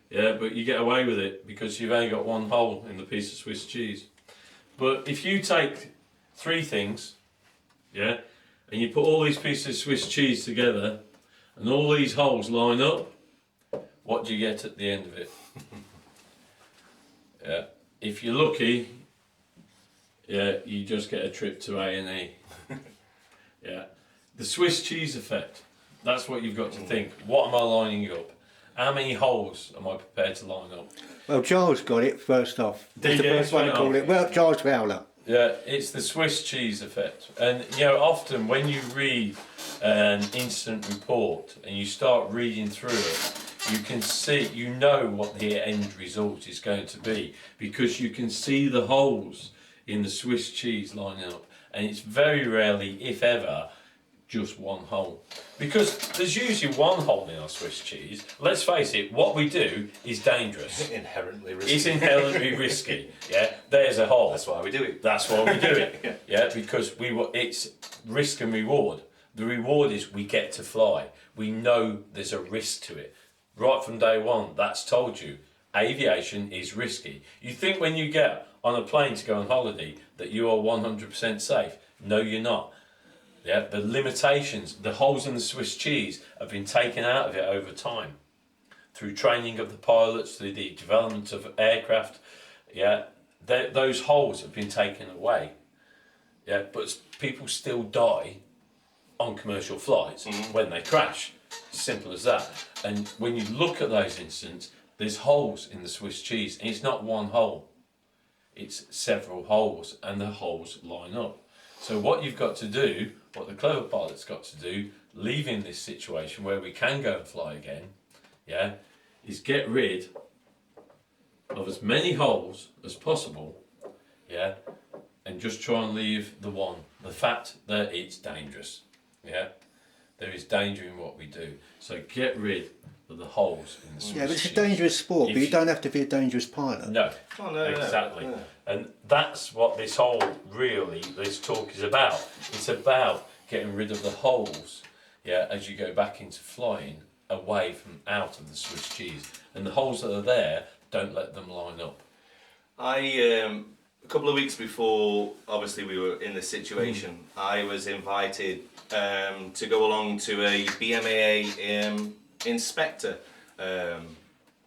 Yeah, but you get away with it because you've only got 1 hole in the piece of Swiss cheese. But if you take 3 things, yeah, and you put all these pieces of Swiss cheese together, and all these holes line up, what do you get at the end of it? Yeah, if you're lucky, yeah, you just get a trip to A&E. Yeah, the Swiss cheese effect. That's what you've got to think. What am I lining up? How many holes am I prepared to line up? Well, Giles got it first off. That's the Yeah, first one to call it. Well, Giles Fowler. Yeah, it's the Swiss cheese effect. And you know, often when you read an incident report and you start reading through it, you can see, you know what the end result is going to be because you can see the holes in the Swiss cheese lining up. And it's very rarely, if ever, just 1 hole. Because there's usually 1 hole in our Swiss cheese. Let's face it, what we do is dangerous. Inherently risky. It's inherently risky. Yeah, there's a hole. That's why we do it. That's why we do it. Yeah, because it's risk and reward. The reward is we get to fly. We know there's a risk to it. Right from day one, that's told you. Aviation is risky. You think when you get on a plane to go on holiday that you are 100% safe. No, you're not. Yeah, the limitations, the holes in the Swiss cheese have been taken out of it over time through training of the pilots, through the development of aircraft. Yeah, those holes have been taken away. Yeah, but people still die on commercial flights when they crash. Simple as that. And when you look at those incidents, there's holes in the Swiss cheese, and it's not one hole. It's several holes, and the holes line up. So what you've got to do, what the clever pilot's got to do, leaving this situation where we can go and fly again, yeah, is get rid of as many holes as possible, yeah, and just try and leave the fact that it's dangerous, yeah. There is danger in what we do. So get rid of the holes in the Swiss Yeah, but it's a cheese. dangerous sport, If but you you- don't have to be a dangerous pilot. No, Oh, no, exactly. no. And that's what this talk is about. It's about getting rid of the holes, yeah, as you go back into flying, away from out of the Swiss cheese. And the holes that are there, don't let them line up. A couple of weeks before, obviously, we were in this situation, I was invited to go along to a BMAA inspector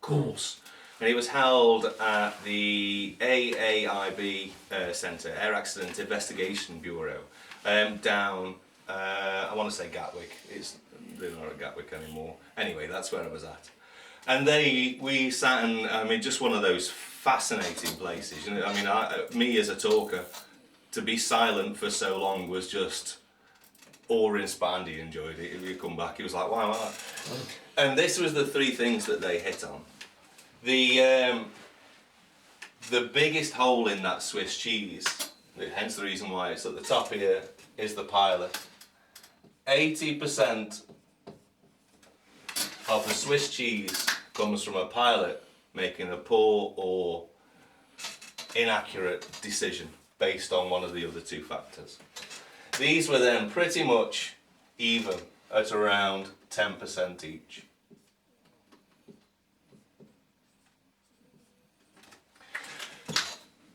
course. And it was held at the AAIB Centre, Air Accident Investigation Bureau, down, I want to say Gatwick. It's really not at Gatwick anymore. Anyway, that's where I was at. And we sat in, I mean, just one of those fascinating places. You know, I mean, me as a talker, to be silent for so long was just awe-inspiring. He enjoyed it. If you come back, he was like, wow. And this was the three things that they hit on. The biggest hole in that Swiss cheese, hence the reason why it's at the top here, is the pilot. 80% of the Swiss cheese comes from a pilot making a poor or inaccurate decision based on one of the other two factors. These were then pretty much even at around 10% each.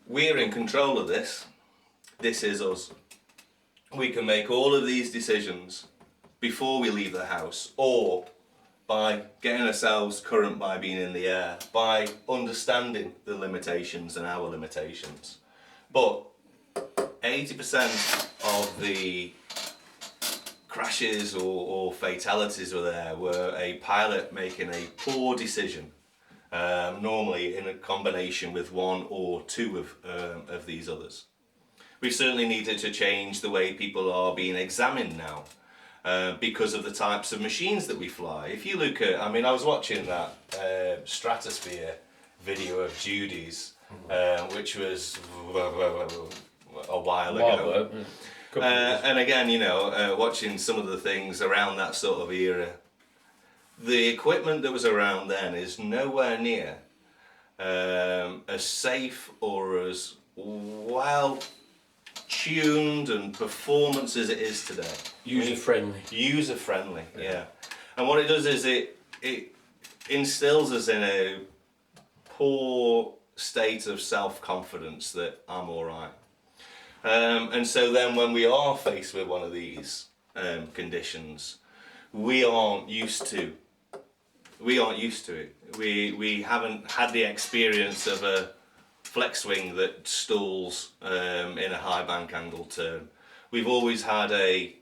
We're in control of this. This is us. We can make all of these decisions before we leave the house, or by getting ourselves current by being in the air, by understanding the limitations and our limitations. But 80% of the crashes or fatalities were a pilot making a poor decision. Normally in a combination with one or two of these others. We certainly needed to change the way people are being examined now because of the types of machines that we fly. If you look at, I mean, I was watching that Stratosphere video of Judy's, which was a while ago. And again, you know, watching some of the things around that sort of era, the equipment that was around then is nowhere near as safe or as well tuned and performance as it is today. User friendly. User friendly, yeah. And what it does is it instills us in a poor state of self-confidence that I'm all right. And so then when we are faced with one of these conditions, we aren't used to it. We haven't had the experience of a flex wing that stalls in a high bank angle turn. We've always had a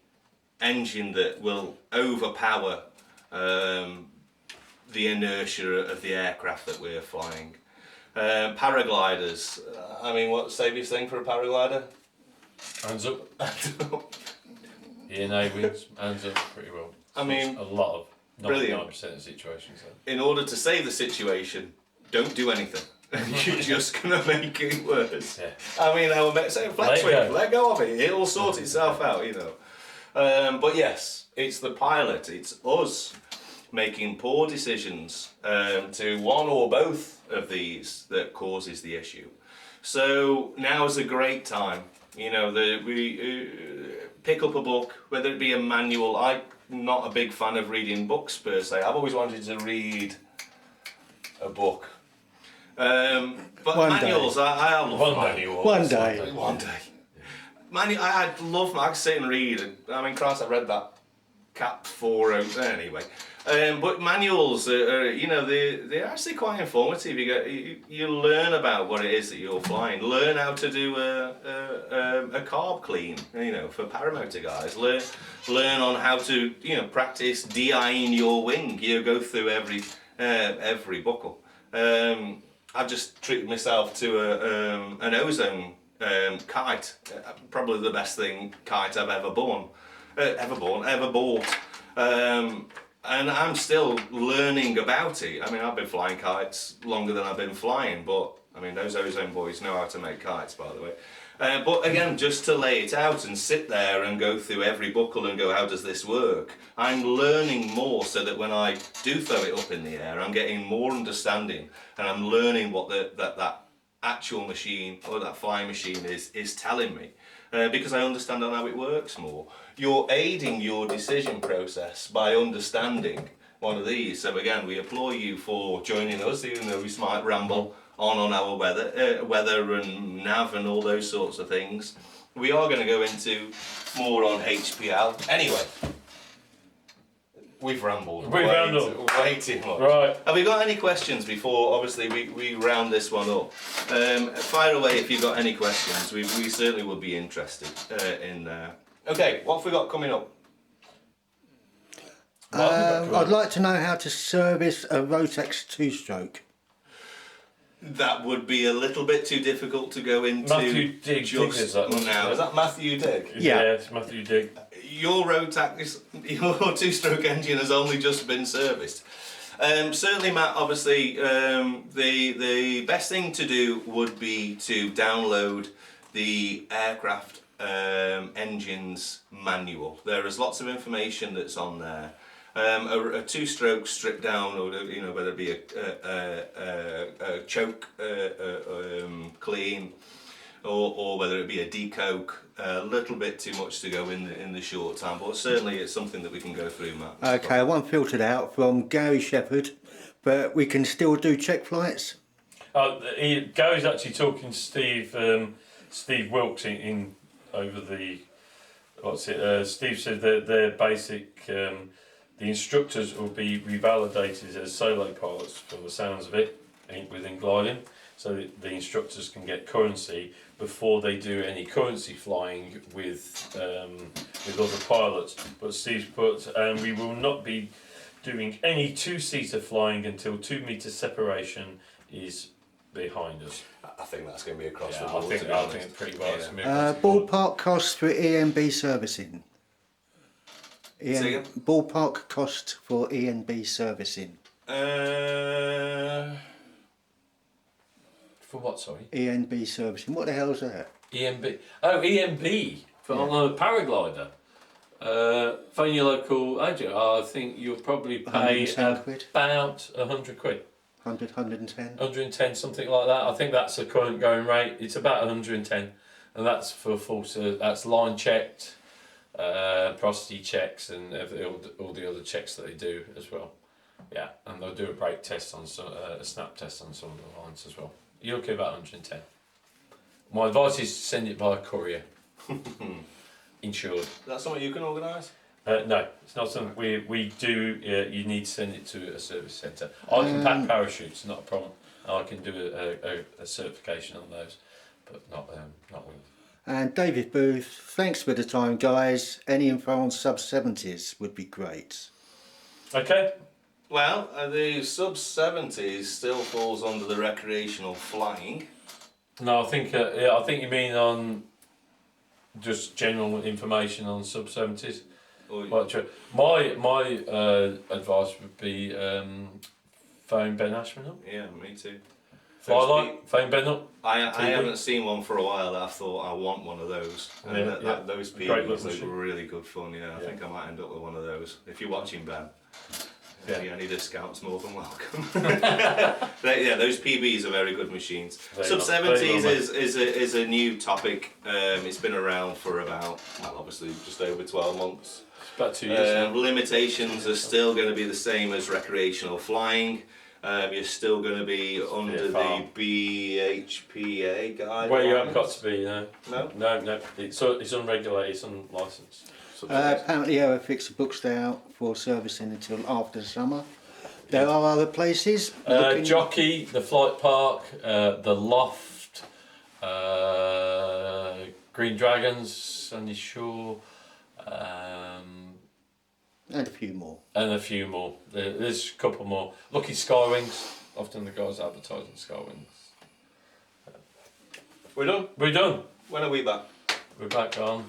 engine that will overpower the inertia of the aircraft that we're flying. Paragliders, I mean, what's the safest thing for a paraglider? Hands up. ENA wins, hands up pretty well. I mean, a lot of 99% brilliant. of situations. Then. In order to save the situation, don't do anything. You're just gonna make it worse. Yeah. I mean, I would say flex Let wing, let go of it. It'll sort itself out, you know. But yes, it's the pilot. It's us making poor decisions to one or both of these that causes the issue. So now is a great time. You know, we pick up a book, whether it be a manual. I'm not a big fan of reading books per se. I've always wanted to read a book. But One manuals, I love One day. manuals. One day. One day. I love, I sit and read. I mean, Christ, I read that Cap 4 anyway. But manuals, you know, they're actually quite informative. You learn about what it is that you're flying. Learn how to do a carb clean, you know, for paramotor guys. Learn on how to, you know, practice DIing your wing. You go through every buckle. I've just treated myself to an ozone kite. Probably the best kite I've ever bought. And I'm still learning about it. I mean, I've been flying kites longer than I've been flying, but I mean, those ozone boys know how to make kites, by the way. But again, just to lay it out and sit there and go through every buckle and go, how does this work? I'm learning more so that when I do throw it up in the air, I'm getting more understanding, and I'm learning what that actual machine or that flying machine is telling me. Because I understand on how it works more. You're aiding your decision process by understanding one of these. So again, we applaud you for joining us, even though we might ramble on our weather and nav and all those sorts of things. We are going to go into more on HPL. Anyway, we've rambled. Way too much. Right. Have we got any questions before, obviously, we round this one up? Fire away if you've got any questions. We certainly would be interested in there. Okay, what have we got coming up? I'd like to know how to service a Rotex 2-stroke. That would be a little bit too difficult to go into. Matthew Digg just now. Is that Matthew Digg? Yeah. Yeah, it's Matthew Digg. Your your two-stroke engine has only just been serviced. Certainly, Matt, obviously, the best thing to do would be to download the aircraft engines manual. There is lots of information that's on there. A two-stroke stripped down, or you know, whether it be a choke clean, or whether it be a decoke, a little bit too much to go in the short time, but certainly it's something that we can go through, Matt. Okay, I want filtered out from Gary Shepherd, but we can still do check flights. Gary's actually talking to Steve Wilkes in over the Steve said that their basic the instructors will be revalidated as solo pilots from the sounds of it within gliding, so that the instructors can get currency before they do any currency flying with other pilots. But Steve's put, and we will not be doing any two-seater flying until 2 metre separation is behind us. I think that's going to be across the I board. think pretty well. It's gonna be across the board. Ballpark cost for ENB servicing. Ballpark cost for ENB servicing. For what, sorry? ENB servicing. What the hell's that? ENB. Oh, ENB for on a paraglider. Phone your local agent. I think you'll probably pay £100 quid. About 100 quid. 100, 110. 110, something like that. I think that's the current going rate. It's about 110, and that's for full. That's line checked, prosody checks, and all the other checks that they do as well. Yeah, and they'll do a brake test on a snap test on some of the lines as well. You're okay about 110. My advice is to send it by courier. Insured. That's something you can organise? No, it's not something we do. You need to send it to a service centre. I can pack parachutes, not a problem. I can do a certification on those, but not with. And David Booth, thanks for the time, guys. Any info on sub-70s would be great. Okay. Well, the sub-70s still falls under the recreational flying. No, I think you mean on just general information on sub-70s. My advice would be phone Ben Ashman up. Yeah, me too. Phone Ben up. I haven't seen one for a while. I thought I want one of those. And those PBs look really good fun. Yeah, I think I might end up with one of those. If you're watching, Ben, any discounts more than welcome. Those PBs are very good machines. Sub-70s is a new topic. It's been around for about, obviously just over 12 months. About 2 years. Limitations are still going to be the same as recreational flying. You're still going to be under the BHPA guidelines. Where you haven't got to be, no. No? No. It's unregulated, it's unlicensed. Apparently Airfix are booked out for servicing until after the summer. There are other places. Jockey, the Flight Park, the Loft, Green Dragons, Sandy Shore, And a few more. and a few more. There's a couple more. Lucky Skywings. Often the guys advertising Skywings. We're done. We're done. When are we back? We're back on.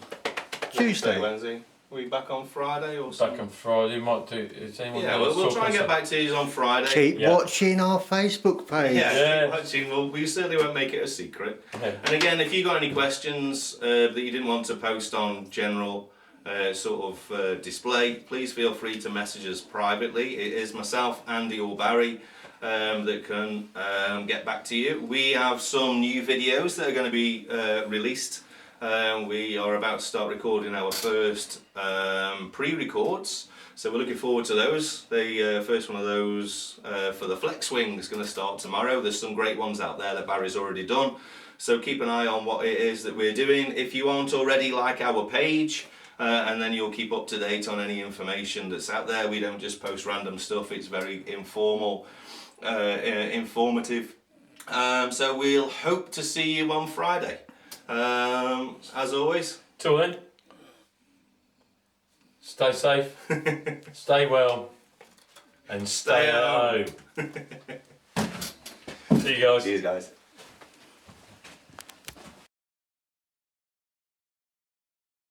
Tuesday. Wednesday. Are we back on Friday or Back something? on Friday. Might do. Is anyone Yeah, else we'll try and talking get back to you on Friday. Keep Yeah. watching our Facebook page. Yeah, keep watching. Well, we certainly won't make it a secret. Yeah. And again, if you got any questions that you didn't want to post on general display, please feel free to message us privately. It is myself, Andy or Barry that can get back to you. We have some new videos that are going to be released. We are about to start recording our first pre-records, so we're looking forward to those. The first one of those for the Flex Wing is going to start tomorrow. There's some great ones out there that Barry's already done, so keep an eye on what it is that we're doing. If you aren't already, like our page, and then you'll keep up to date on any information that's out there. We don't just post random stuff, it's very informal, informative. So we'll hope to see you on Friday. As always, Till then, stay safe, stay well, and stay at home. See you guys. cheers guys.